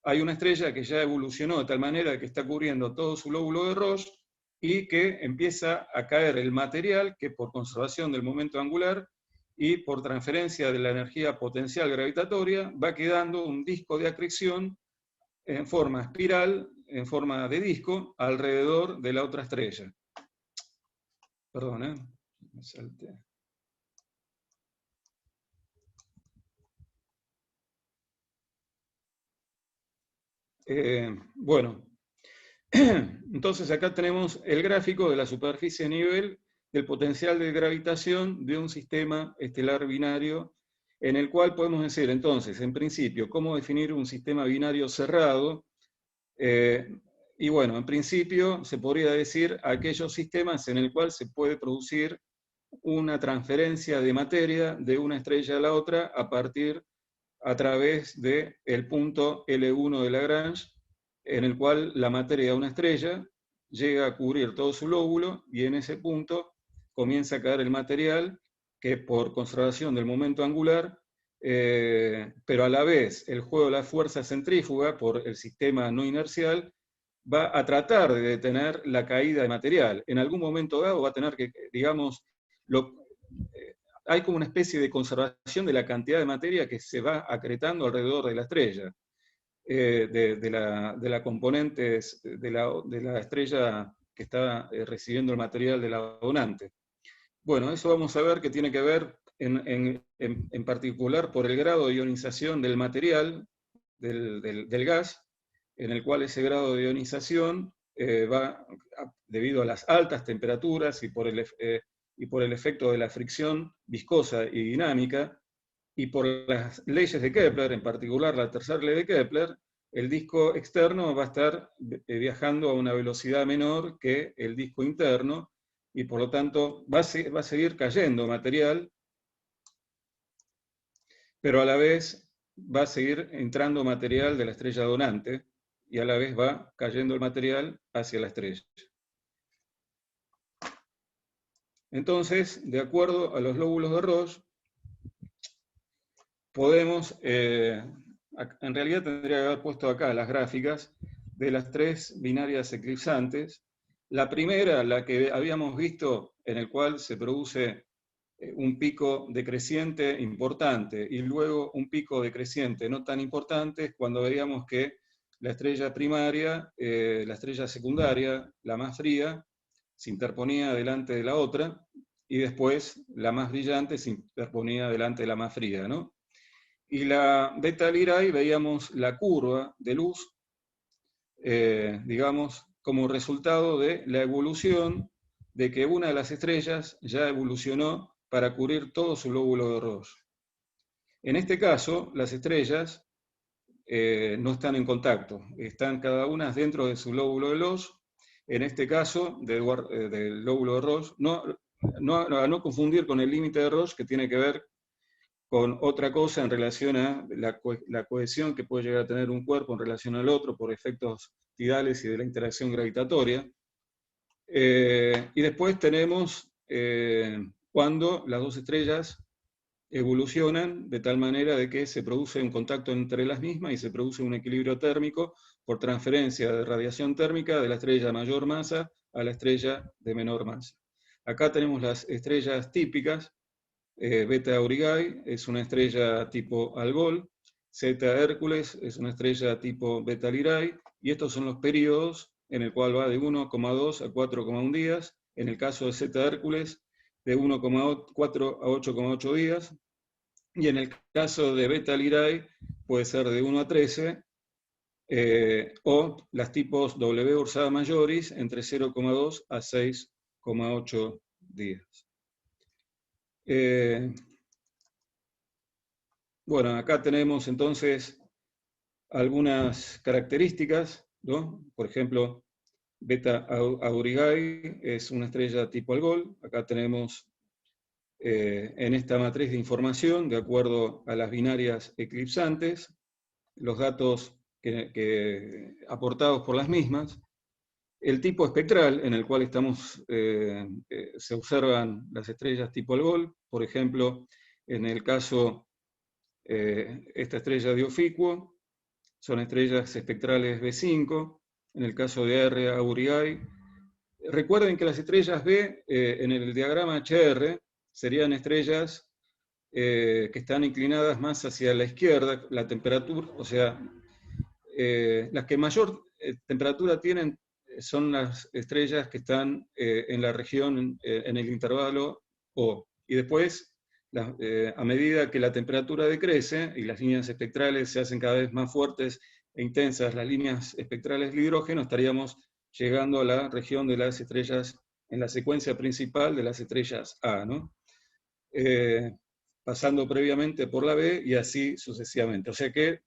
Hay una estrella que ya evolucionó de tal manera que está cubriendo todo su lóbulo de Roche y que empieza a caer el material que por conservación del momento angular y por transferencia de la energía potencial gravitatoria va quedando un disco de acreción en forma espiral, en forma de disco, alrededor de la otra estrella. Perdón, me salté. Bueno, entonces acá tenemos el gráfico de la superficie a nivel del potencial de gravitación de un sistema estelar binario, en el cual podemos decir entonces, en principio, cómo definir un sistema binario cerrado. Y bueno, en principio se podría decir aquellos sistemas en el cual se puede producir una transferencia de materia de una estrella a la otra a través del punto L1 de Lagrange, en el cual la materia de una estrella llega a cubrir todo su lóbulo y en ese punto comienza a caer el material que por conservación del momento angular, pero a la vez el juego de la fuerza centrífuga por el sistema no inercial va a tratar de detener la caída de material. En algún momento dado va a tener que, digamos, hay como una especie de conservación de la cantidad de materia que se va acretando alrededor de la estrella, de la componente de la estrella que está recibiendo el material de la donante. Bueno, eso vamos a ver que tiene que ver en particular por el grado de ionización del material, del gas, en el cual ese grado de ionización va, debido a las altas temperaturas y por el efecto de la fricción viscosa y dinámica, y por las leyes de Kepler, en particular la tercera ley de Kepler, el disco externo va a estar viajando a una velocidad menor que el disco interno, y por lo tanto va a seguir cayendo material, pero a la vez va a seguir entrando material de la estrella donante, y a la vez va cayendo el material hacia la estrella. Entonces, de acuerdo a los lóbulos de Roche, podemos, en realidad tendría que haber puesto acá las gráficas de las tres binarias eclipsantes. La primera, la que habíamos visto, en el cual se produce un pico decreciente importante y luego un pico decreciente no tan importante, cuando veíamos que la estrella primaria, la estrella secundaria, la más fría, se interponía delante de la otra, y después la más brillante se interponía delante de la más fría, ¿no? Y la Beta Lyrae veíamos la curva de luz, digamos, como resultado de la evolución de que una de las estrellas ya evolucionó para cubrir todo su lóbulo de Roche. En este caso, las estrellas no están en contacto, están cada una dentro de su lóbulo de Loge. En este caso, del lóbulo de Roche, a no confundir con el límite de Roche, que tiene que ver con otra cosa en relación a la cohesión que puede llegar a tener un cuerpo en relación al otro por efectos tidales y de la interacción gravitatoria. Y después tenemos cuando las dos estrellas evolucionan de tal manera de que se produce un contacto entre las mismas y se produce un equilibrio térmico por transferencia de radiación térmica de la estrella de mayor masa a la estrella de menor masa. Acá tenemos las estrellas típicas. Beta Aurigae es una estrella tipo Algol, Zeta Hércules es una estrella tipo Beta Lyrae, y estos son los periodos en el cual va de 1,2 a 4,1 días. En el caso de Zeta Hércules, de 1,4 a 8,8 días, y en el caso de Beta Lyrae puede ser de 1 a 13, o las tipos W Ursada Majoris entre 0,2 a 6,8 días. Bueno, acá tenemos entonces algunas características, ¿no? Por ejemplo, Beta Aurigae es una estrella tipo Algol. Acá tenemos en esta matriz de información, de acuerdo a las binarias eclipsantes, los datos aportados por las mismas, el tipo espectral en el cual se observan las estrellas tipo Algol. Por ejemplo, en el caso esta estrella de Ofiuco, son estrellas espectrales B5, en el caso de R Aurigae. Recuerden que las estrellas B en el diagrama HR serían estrellas que están inclinadas más hacia la izquierda, la temperatura, o sea, las que mayor temperatura tienen son las estrellas que están en la región, en el intervalo O. Y después, a medida que la temperatura decrece y las líneas espectrales se hacen cada vez más fuertes e intensas, las líneas espectrales de hidrógeno, estaríamos llegando a la región de las estrellas, en la secuencia principal de las estrellas A, ¿no? Pasando previamente por la B y así sucesivamente. O sea que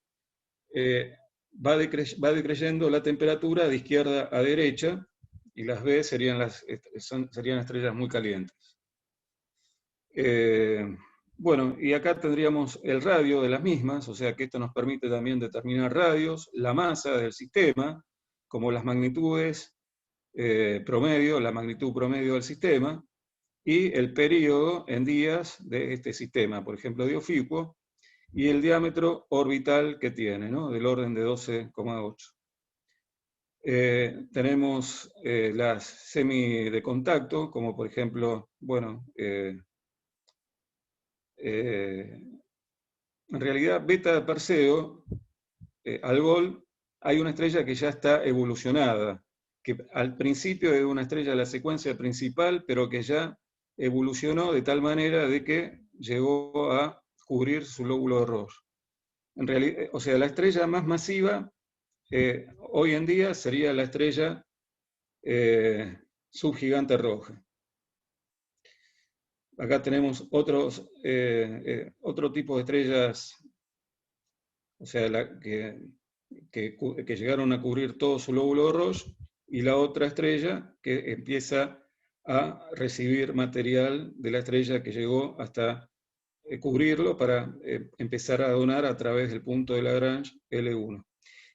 va decreyendo la temperatura de izquierda a derecha, y las B serían estrellas muy calientes. Bueno, y acá tendríamos el radio de las mismas, o sea que esto nos permite también determinar radios, la masa del sistema, como las magnitudes promedio, la magnitud promedio del sistema, y el período en días de este sistema, por ejemplo de Ofiuco, y el diámetro orbital que tiene, ¿no? Del orden de 12,8. Tenemos las semi de contacto, como por ejemplo, bueno, en realidad Beta de Perseo, Algol, hay una estrella que ya está evolucionada, que al principio es una estrella de la secuencia principal, pero que ya evolucionó de tal manera de que llegó a cubrir su lóbulo de Roche. En realidad, o sea, la estrella más masiva hoy en día sería la estrella subgigante roja. Acá tenemos otro tipo de estrellas, o sea, que llegaron a cubrir todo su lóbulo de Roche, y la otra estrella que empieza a recibir material de la estrella que llegó hasta cubrirlo para empezar a donar a través del punto de Lagrange L1.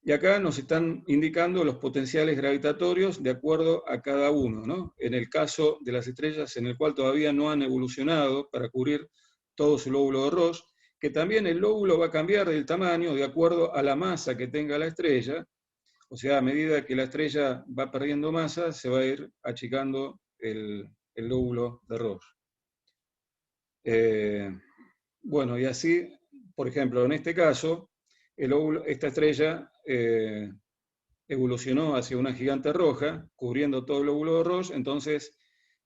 Y acá nos están indicando los potenciales gravitatorios de acuerdo a cada uno, ¿no? En el caso de las estrellas en el cual todavía no han evolucionado para cubrir todo su lóbulo de Roche, que también el lóbulo va a cambiar del tamaño de acuerdo a la masa que tenga la estrella, o sea, a medida que la estrella va perdiendo masa, se va a ir achicando el lóbulo de Roche. Bueno, y así, por ejemplo, en este caso, esta estrella evolucionó hacia una gigante roja, cubriendo todo el lóbulo de Roche. Entonces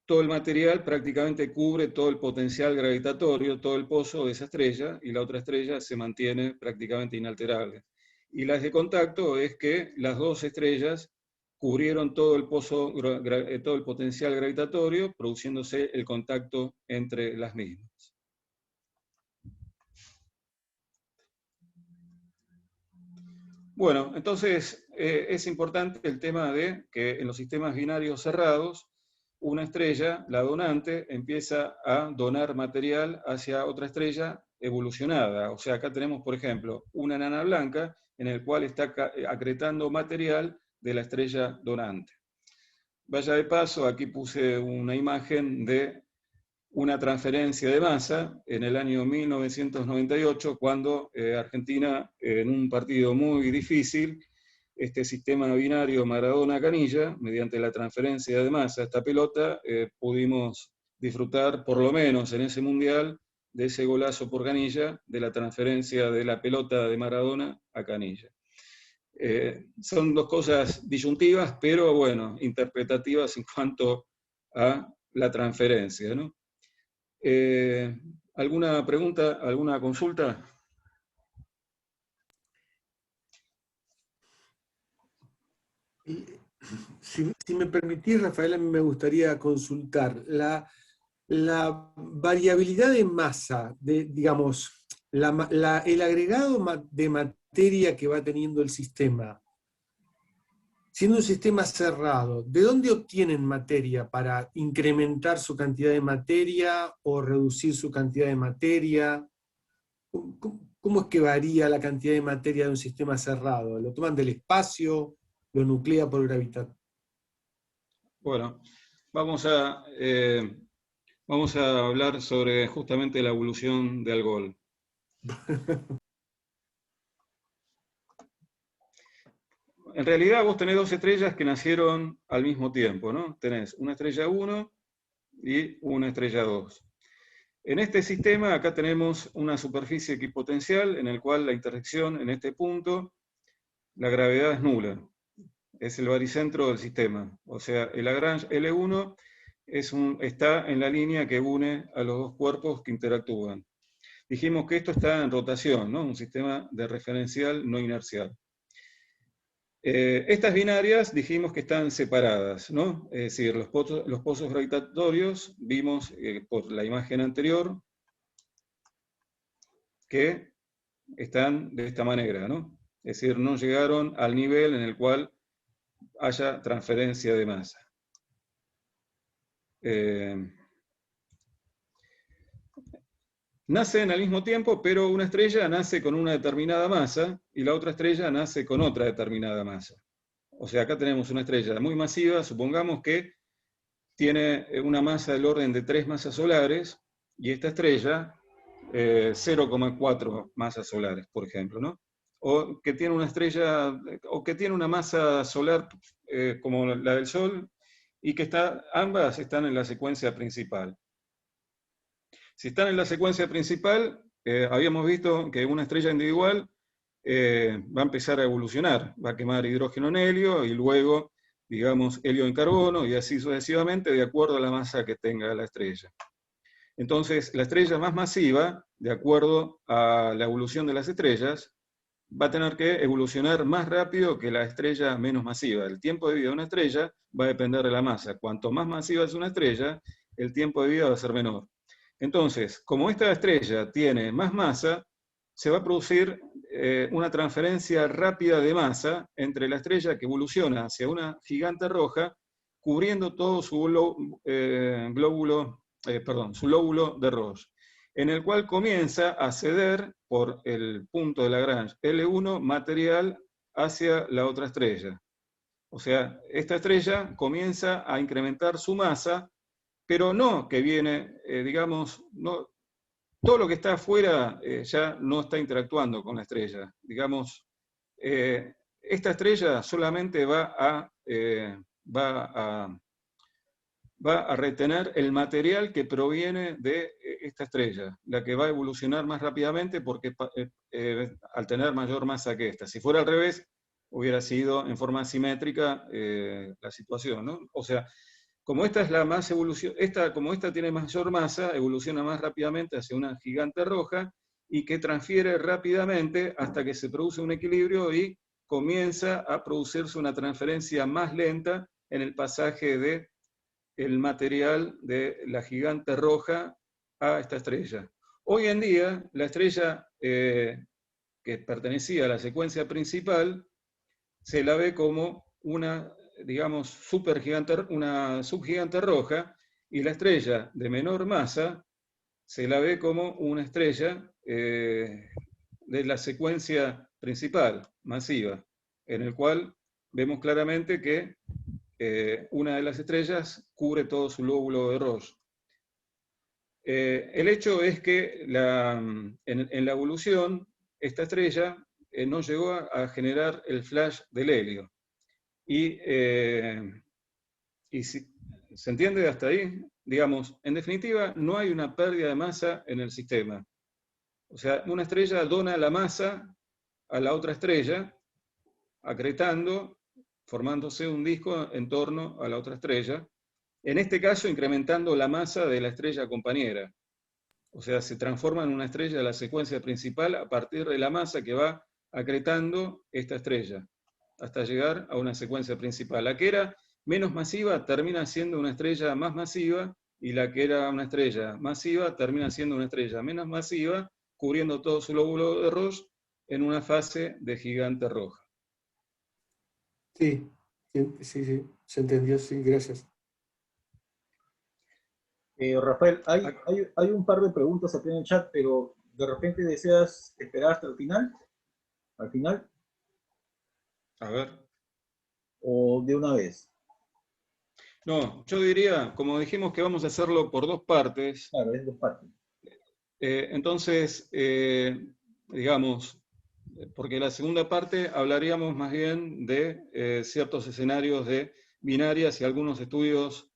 todo el material prácticamente cubre todo el potencial gravitatorio, todo el pozo de esa estrella, y la otra estrella se mantiene prácticamente inalterable. Y las de contacto es que las dos estrellas cubrieron todo el pozo, todo el potencial gravitatorio, produciéndose el contacto entre las mismas. Bueno, entonces es importante el tema de que en los sistemas binarios cerrados, una estrella, la donante, empieza a donar material hacia otra estrella evolucionada. O sea, acá tenemos, por ejemplo, una enana blanca en el cual está acretando material de la estrella donante. Vaya de paso, aquí puse una imagen de una transferencia de masa en el año 1998, cuando Argentina, en un partido muy difícil, este sistema binario Maradona-Canilla, mediante la transferencia de masa, esta pelota, pudimos disfrutar, por lo menos en ese mundial, de ese golazo por Canilla, de la transferencia de la pelota de Maradona a Canilla. Son dos cosas disyuntivas, pero bueno, interpretativas en cuanto a la transferencia, ¿no? ¿Alguna pregunta, alguna consulta? Si me permitís, Rafael, a mí me gustaría consultar la variabilidad de masa, digamos, el agregado de materia que va teniendo el sistema. Siendo un sistema cerrado, ¿de dónde obtienen materia para incrementar su cantidad de materia o reducir su cantidad de materia? ¿Cómo es que varía la cantidad de materia de un sistema cerrado? ¿Lo toman del espacio? ¿Lo nuclea por gravedad? Bueno, vamos a hablar sobre justamente la evolución de Algol. En realidad vos tenés dos estrellas que nacieron al mismo tiempo, ¿no? Tenés una estrella 1 y una estrella 2. En este sistema acá tenemos una superficie equipotencial en el cual la intersección en este punto, la gravedad es nula. Es el baricentro del sistema. O sea, el Lagrange L1 está en la línea que une a los dos cuerpos que interactúan. Dijimos que esto está en rotación, ¿no? Un sistema de referencial no inercial. Estas binarias dijimos que están separadas, ¿no? Es decir, los pozos gravitatorios, vimos por la imagen anterior que están de esta manera, ¿no? Es decir, no llegaron al nivel en el cual haya transferencia de masa. Nacen al mismo tiempo, pero una estrella nace con una determinada masa y la otra estrella nace con otra determinada masa. O sea, acá tenemos una estrella muy masiva, supongamos que tiene una masa del orden de 3 masas solares, y esta estrella 0,4 masas solares, por ejemplo, ¿no? O que tiene una estrella, o que tiene una masa solar como la del Sol, y que ambas están en la secuencia principal. Si están en la secuencia principal, habíamos visto que una estrella individual va a empezar a evolucionar, va a quemar hidrógeno en helio y luego, digamos, helio en carbono y así sucesivamente de acuerdo a la masa que tenga la estrella. Entonces, la estrella más masiva, de acuerdo a la evolución de las estrellas, va a tener que evolucionar más rápido que la estrella menos masiva. El tiempo de vida de una estrella va a depender de la masa. Cuanto más masiva es una estrella, el tiempo de vida va a ser menor. Entonces, como esta estrella tiene más masa, se va a producir una transferencia rápida de masa entre la estrella que evoluciona hacia una gigante roja, cubriendo todo su lóbulo de Roche, en el cual comienza a ceder por el punto de Lagrange L1 material hacia la otra estrella. O sea, esta estrella comienza a incrementar su masa, pero no que viene, digamos, no, todo lo que está afuera ya no está interactuando con la estrella. Digamos, esta estrella solamente va a retener el material que proviene de esta estrella, la que va a evolucionar más rápidamente porque al tener mayor masa que esta. Si fuera al revés, hubiera sido en forma simétrica la situación, ¿no? O sea, como esta es la más como esta tiene mayor masa, evoluciona más rápidamente hacia una gigante roja y que transfiere rápidamente hasta que se produce un equilibrio y comienza a producirse una transferencia más lenta en el pasaje de el material de la gigante roja a esta estrella. Hoy en día, la estrella que que pertenecía a la secuencia principal, se la ve como una, digamos, una subgigante roja, y la estrella de menor masa se la ve como una estrella de la secuencia principal, masiva, en el cual vemos claramente que una de las estrellas cubre todo su lóbulo de Roche. El hecho es que en la evolución, esta estrella no llegó a generar el flash del helio. Y ¿se entiende hasta ahí? Digamos, en definitiva, no hay una pérdida de masa en el sistema. O sea, una estrella dona la masa a la otra estrella, acretando, formándose un disco en torno a la otra estrella, en este caso incrementando la masa de la estrella compañera. O sea, se transforma en una estrella de la secuencia principal a partir de la masa que va acretando esta estrella, hasta llegar a una secuencia principal. La que era menos masiva termina siendo una estrella más masiva, y la que era una estrella masiva termina siendo una estrella menos masiva, cubriendo todo su lóbulo de Roche en una fase de gigante roja. Sí, sí, se entendió, sí, gracias. Rafael, hay un par de preguntas aquí en el chat, pero de repente deseas esperar hasta el final, A ver. o de una vez. No, yo diría, como dijimos que vamos a hacerlo por dos partes, Claro, es dos partes. entonces, digamos, porque la segunda parte hablaríamos más bien de ciertos escenarios de binarias y algunos estudios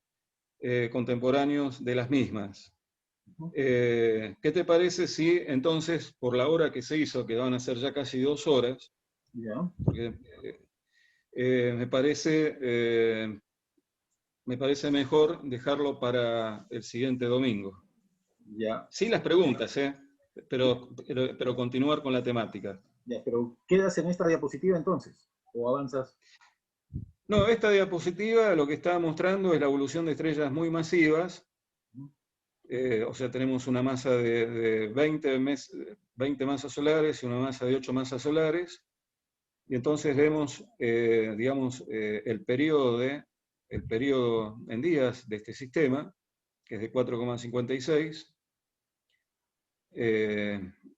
contemporáneos de las mismas. ¿Qué te parece si entonces, por la hora que se hizo, que van a ser ya casi 2 horas, Ya. porque me parece mejor dejarlo para el siguiente domingo? Ya, Sí, las preguntas, pero continuar con la temática. ya, pero ¿quedas en esta diapositiva entonces? ¿O avanzas? No, esta diapositiva lo que está mostrando es la evolución de estrellas muy masivas. O sea, tenemos una masa de 20 masas solares y una masa de 8 masas solares. Y entonces vemos, digamos, el periodo en días de este sistema, que es de 4,56.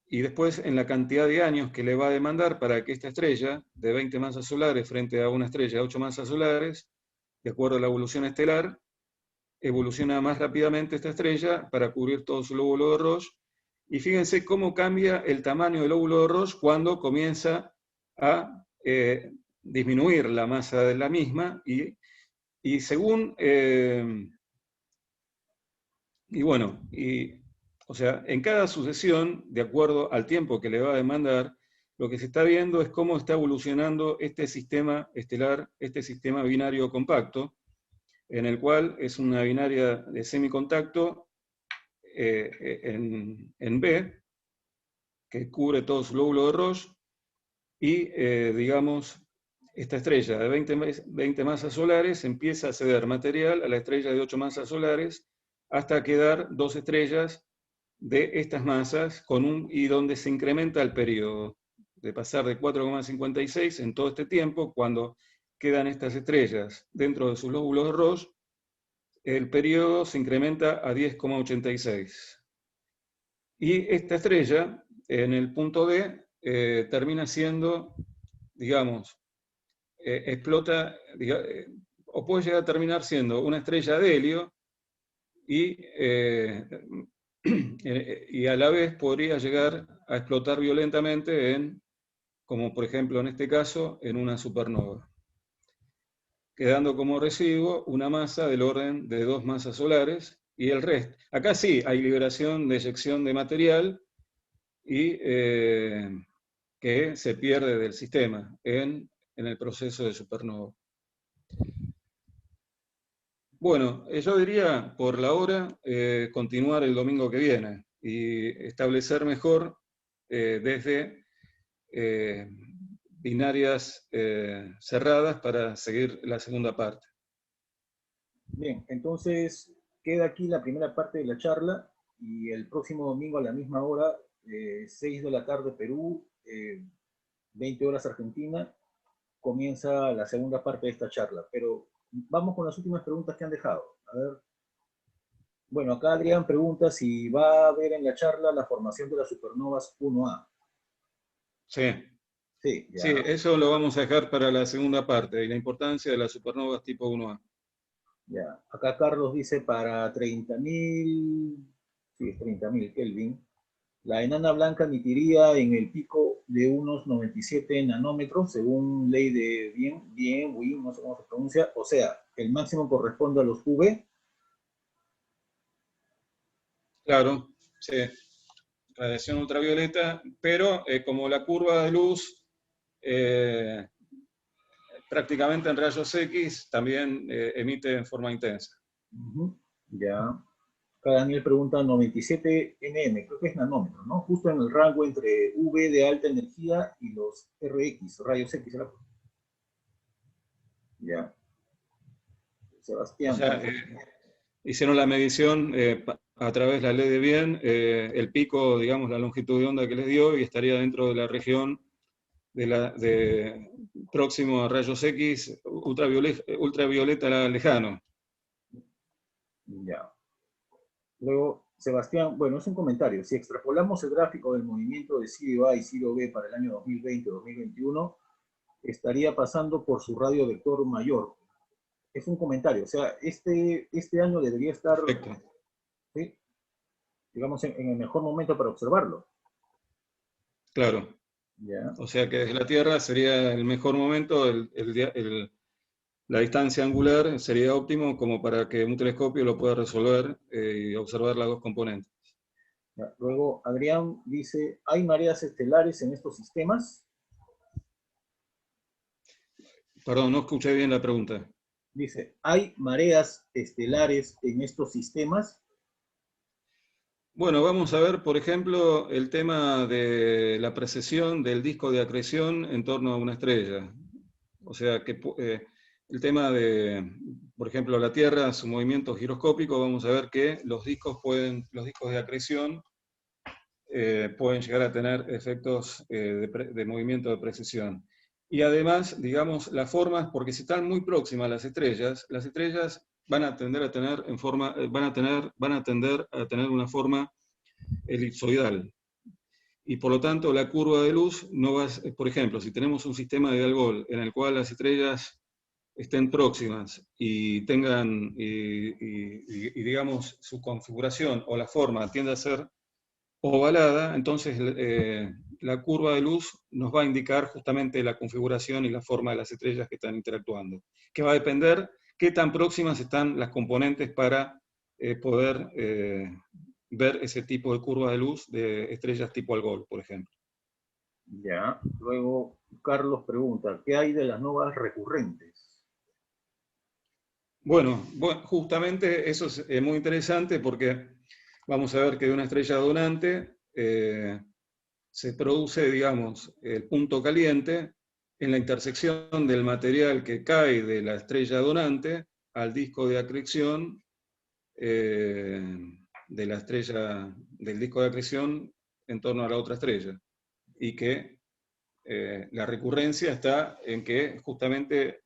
Y después en la cantidad de años que le va a demandar para que esta estrella de 20 masas solares frente a una estrella de 8 masas solares, de acuerdo a la evolución estelar, evoluciona más rápidamente esta estrella para cubrir todo su lóbulo de Roche. Y fíjense cómo cambia el tamaño del lóbulo de Roche cuando comienza a disminuir la masa de la misma, y según... o sea, en cada sucesión, de acuerdo al tiempo que le va a demandar, lo que se está viendo es cómo está evolucionando este sistema estelar, este sistema binario compacto, en el cual es una binaria de semicontacto en B, que cubre todo su lóbulo de Roche, y digamos, esta estrella de 20 masas solares empieza a ceder material a la estrella de 8 masas solares hasta quedar 2 estrellas de estas masas y donde se incrementa el periodo, de pasar de 4,56 en todo este tiempo, cuando quedan estas estrellas dentro de sus lóbulos de Roche, el periodo se incrementa a 10,86. Y esta estrella, en el punto D, termina siendo, digamos, explota, o puede llegar a terminar siendo una estrella de helio, y a la vez podría llegar a explotar violentamente como por ejemplo en este caso, en una supernova, quedando como residuo una masa del orden de 2 masas solares, y el resto. Acá sí hay liberación de eyección de material y que se pierde del sistema en el proceso de supernova. Bueno, yo diría por la hora continuar el domingo que viene y establecer mejor desde binarias cerradas para seguir la segunda parte. Bien, entonces queda aquí la primera parte de la charla, y el próximo domingo a la misma hora, 6 de la tarde Perú, 20 horas Argentina, comienza la segunda parte de esta charla. Pero vamos con las últimas preguntas que han dejado. A ver. Bueno, acá Adrián pregunta si va a haber en la charla la formación de las supernovas 1A. Sí. Sí, ya. Sí, eso lo vamos a dejar para la segunda parte, y la importancia de las supernovas tipo 1A. Ya. Acá Carlos dice para 30.000, sí, 30.000 Kelvin, la enana blanca emitiría en el pico de unos 97 nanómetros, según ley de Wien, no sé cómo se pronuncia, o sea, el máximo corresponde a los UV. Claro, sí, radiación ultravioleta, pero como la curva de luz prácticamente en rayos X también emite en forma intensa. Ya. Acá Daniel pregunta 97 nm, creo que es nanómetro, ¿no? Justo en el rango entre UV de alta energía y los RX, rayos X. ¿Verdad? Ya. Sebastián. O sea, hicieron la medición a través de la ley de Bien, el pico, digamos, la longitud de onda que les dio, y estaría dentro de la región próximo a rayos X, ultravioleta lejano. Ya. Luego, Sebastián, bueno, es un comentario. Si extrapolamos el gráfico del movimiento de Sirio A y Sirio B para el año 2020-2021, estaría pasando por su radio vector mayor. Es un comentario. O sea, este año debería estar, ¿sí?, digamos, en el mejor momento para observarlo. Claro. Ya. O sea que desde la Tierra sería el mejor momento, la distancia angular sería óptimo como para que un telescopio lo pueda resolver y observar las dos componentes. Ya. Luego, Adrián dice, ¿hay mareas estelares en estos sistemas? Perdón, no escuché bien la pregunta. Dice, ¿hay mareas estelares en estos sistemas? Bueno, vamos a ver, por ejemplo, el tema de la precesión del disco de acreción en torno a una estrella. O sea, que el tema de, por ejemplo, la Tierra, su movimiento giroscópico, vamos a ver que los discos de acreción pueden llegar a tener efectos de movimiento de precesión. Y además, digamos, las formas, porque si están muy próximas las estrellas van a tender a tener una forma elipsoidal. Y por lo tanto, la curva de luz no va, por ejemplo, si tenemos un sistema de Algol en el cual las estrellas estén próximas y tengan, y digamos, su configuración o la forma tiende a ser ovalada, entonces la curva de luz nos va a indicar justamente la configuración y la forma de las estrellas que están interactuando, que va a depender qué tan próximas están las componentes para poder ver ese tipo de curva de luz de estrellas tipo Algol, por ejemplo. Ya. Luego, Carlos pregunta, ¿qué hay de las novas recurrentes? Bueno, justamente eso es muy interesante porque vamos a ver que de una estrella donante se produce, digamos, el punto caliente en la intersección del material que cae de la estrella donante al disco de acreción del disco de acreción en torno a la otra estrella. Y que la recurrencia está en que justamente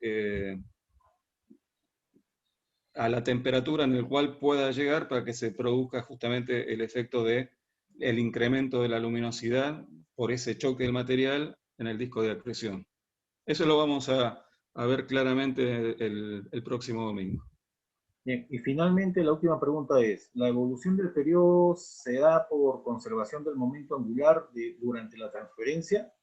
a la temperatura en la cual pueda llegar para que se produzca justamente el efecto de el incremento de la luminosidad por ese choque del material en el disco de acreción. Eso lo vamos a ver claramente el próximo domingo. Bien, y finalmente la última pregunta es, ¿la evolución del periodo se da por conservación del momento angular durante la transferencia?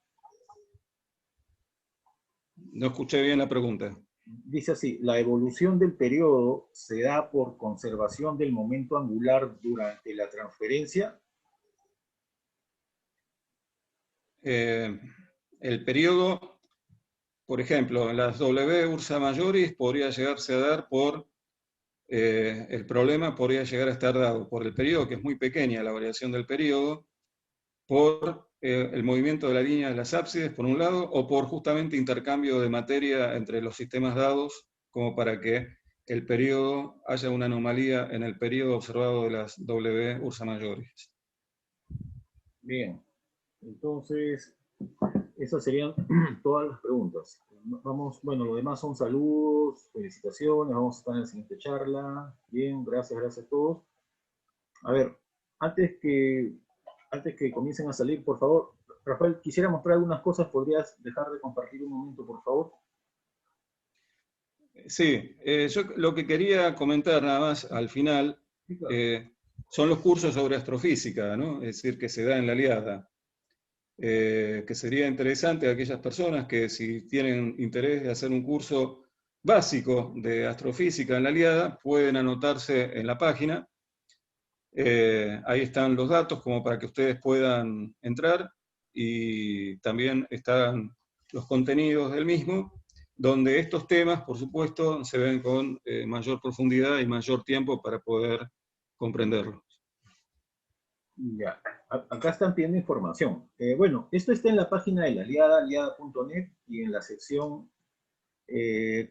No escuché bien la pregunta. Dice así, ¿la evolución del periodo se da por conservación del momento angular durante la transferencia? El periodo, por ejemplo, en las W Ursa Majoris podría llegarse a dar por, el problema podría llegar a estar dado por el periodo, que es muy pequeña la variación del periodo, por el movimiento de la línea de las ábsides, por un lado, o por justamente intercambio de materia entre los sistemas dados, como para que el periodo, haya una anomalía en el periodo observado de las W Ursa Majoris. Bien, entonces Esas serían todas las preguntas. Vamos, bueno, lo demás son saludos, felicitaciones, vamos a estar en la siguiente charla. Bien, gracias a todos. A ver, antes que comiencen a salir, por favor, Rafael, quisiera mostrar algunas cosas, ¿podrías dejar de compartir un momento, por favor? Sí, yo lo que quería comentar nada más al final Sí, claro. son los cursos sobre astrofísica, ¿no? Es decir, que se da en la Aliada. Que sería interesante a aquellas personas que si tienen interés de hacer un curso básico de astrofísica en la Aliada, pueden anotarse en la página. Ahí están los datos como para que ustedes puedan entrar y también están los contenidos del mismo, donde estos temas, por supuesto, se ven con mayor profundidad y mayor tiempo para poder comprenderlos. Ya, acá están pidiendo información. Bueno, esto está en la página de la Aliada, aliada.net, y en la sección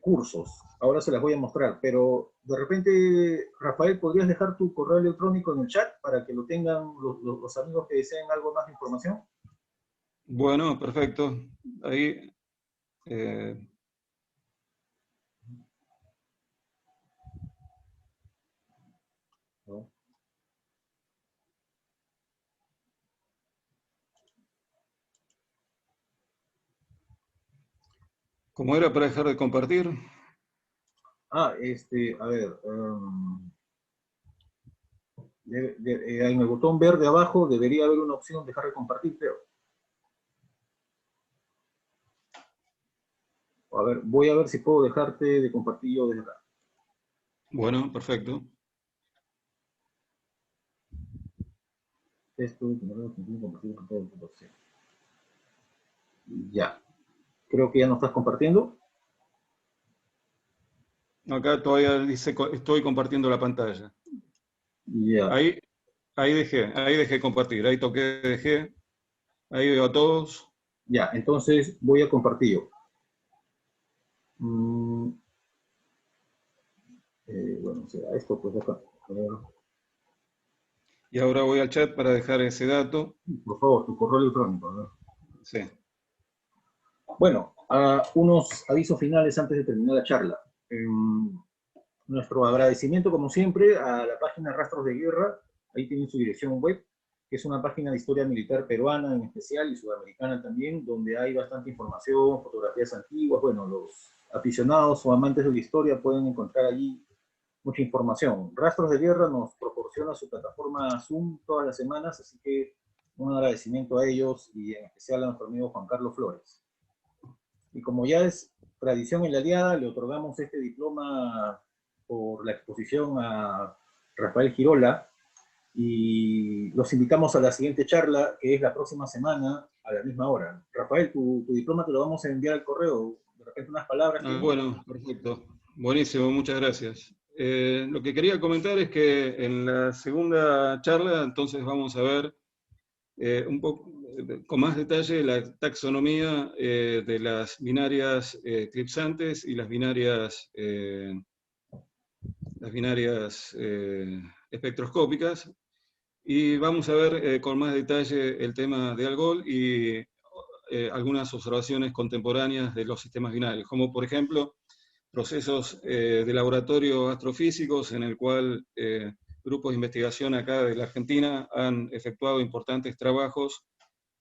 cursos. Ahora se las voy a mostrar, pero de repente, Rafael, ¿podrías dejar tu correo electrónico en el chat para que lo tengan los amigos que deseen algo más de información? Bueno, perfecto. Ahí... ¿No? ¿Cómo era para dejar de compartir? A ver, en el botón verde abajo debería haber una opción dejar de compartir, creo. A ver, voy a ver si puedo dejarte de compartir yo desde acá. Bueno, perfecto. Esto, ya. Creo que ya no estás compartiendo. Acá todavía dice, estoy compartiendo la pantalla. Ya. Ahí dejé compartir, ahí toqué, dejé, ahí veo a todos. Ya, entonces voy a compartir yo. Bueno, será esto, pues acá. Y ahora voy al chat para dejar ese dato. Por favor, tu correo electrónico, ¿no? Sí. Bueno, unos avisos finales antes de terminar la charla. Nuestro agradecimiento, como siempre, a la página Rastros de Guerra. Ahí tienen su dirección web, que es una página de historia militar peruana en especial y sudamericana también, donde hay bastante información, fotografías antiguas. Bueno, los aficionados o amantes de la historia pueden encontrar allí mucha información. Rastros de Guerra nos proporciona su plataforma Zoom todas las semanas, así que un agradecimiento a ellos y en especial a nuestro amigo Juan Carlos Flores. Y como ya es tradición en la Aliada, le otorgamos este diploma por la exposición a Rafael Girola y los invitamos a la siguiente charla, que es la próxima semana a la misma hora. Rafael, tu diploma te lo vamos a enviar al correo. De repente unas palabras. Bueno, perfecto. Buenísimo, muchas gracias. Lo que quería comentar es que en la segunda charla entonces vamos a ver un poco con más detalle la taxonomía de las binarias eclipsantes y las binarias espectroscópicas, y vamos a ver con más detalle el tema de Algol y algunas observaciones contemporáneas de los sistemas binarios, como por ejemplo procesos de laboratorio astrofísicos en el cual grupos de investigación acá de la Argentina han efectuado importantes trabajos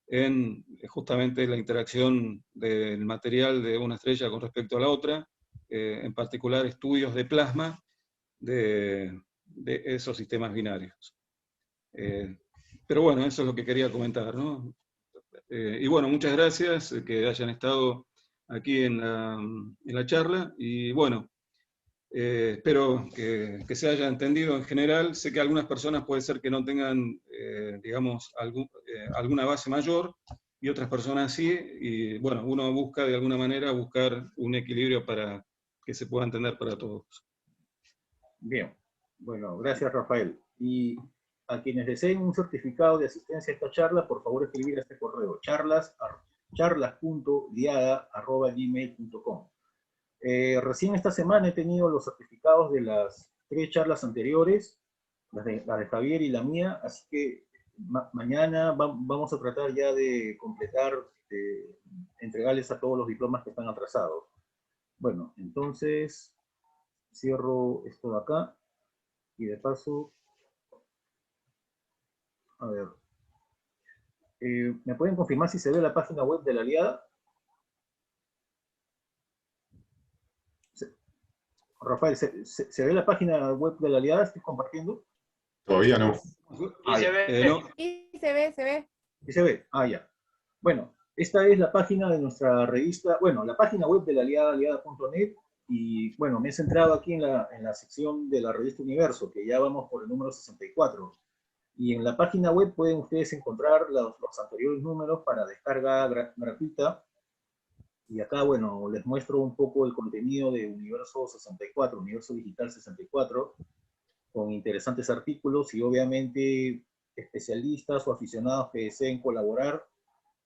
en justamente la interacción del material de una estrella con respecto a la otra, en particular estudios de plasma de esos sistemas binarios. Pero bueno, eso es lo que quería comentar, ¿no? Y bueno, muchas gracias que hayan estado aquí en la charla, y bueno, espero que se haya entendido en general. Sé que algunas personas puede ser que no tengan, digamos, alguna base mayor, y otras personas sí, y bueno, uno busca de alguna manera buscar un equilibrio para que se pueda entender para todos. Bien, bueno, gracias Rafael. Y a quienes deseen un certificado de asistencia a esta charla, por favor escribir a este correo, charlas.diada@gmail.com. Recién esta semana he tenido los certificados de las 3 charlas anteriores, las de Javier y la mía, así que mañana vamos a tratar ya de completar, entregarles a todos los diplomas que están atrasados. Bueno, entonces cierro esto de acá y de paso, a ver, ¿me pueden confirmar si se ve la página web de la Aliada? Rafael, ¿se ve la página web de la Aliada? ¿Estoy compartiendo? Todavía no. Ah, se ya. ve. no. Sí, se ve, se ve. ¿Sí se ve? Ah, ya. Bueno, esta es la página de nuestra revista, bueno, la página web de la Aliada, aliada.net, y bueno, me he centrado aquí en la sección de la revista Universo, que ya vamos por el número 64. Y en la página web pueden ustedes encontrar los anteriores números para descarga gratuita. Y acá, bueno, les muestro un poco el contenido de Universo 64, Universo Digital 64, con interesantes artículos y obviamente especialistas o aficionados que deseen colaborar.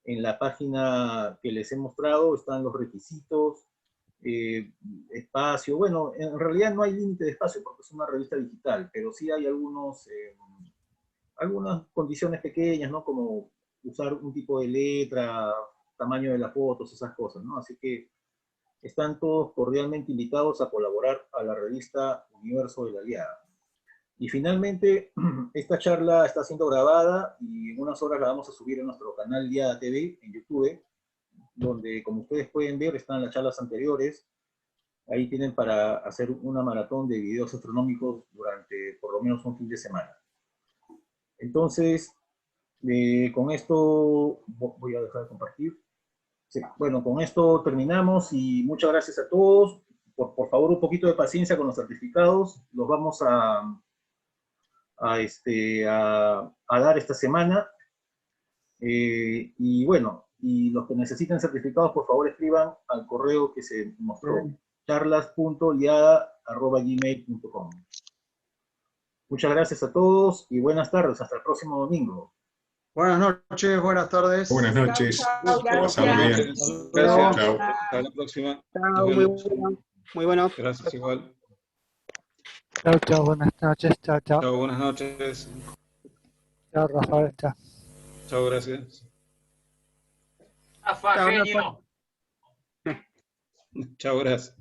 En la página que les he mostrado están los requisitos, espacio. Bueno, en realidad no hay límite de espacio porque es una revista digital, pero sí hay algunas condiciones pequeñas, ¿no? Como usar un tipo de letra, tamaño de las fotos, esas cosas, ¿no? Así que están todos cordialmente invitados a colaborar a la revista Universo de la Aliada. Y finalmente, esta charla está siendo grabada y en unas horas la vamos a subir en nuestro canal Aliada TV en YouTube, donde, como ustedes pueden ver, están las charlas anteriores. Ahí tienen para hacer una maratón de videos astronómicos durante por lo menos un fin de semana. Entonces, con esto voy a dejar de compartir. Sí, bueno, con esto terminamos y muchas gracias a todos. Por favor, un poquito de paciencia con los certificados. Los vamos a dar esta semana. Y bueno, y los que necesiten certificados, por favor, escriban al correo que se mostró, charlas.liada@gmail.com. Muchas gracias a todos y buenas tardes. Hasta el próximo domingo. Buenas noches, buenas tardes. Buenas noches. Chao, Pasamos bien. Gracias. Chao. Hasta la próxima. Chao, Nos muy vemos. bueno. Muy bueno. Gracias igual. Chao, chao, buenas noches, chao, chao. Chao, buenas noches. Chao, Rafael, chao. Chao, gracias. Chao, Rafa. Chao, gracias.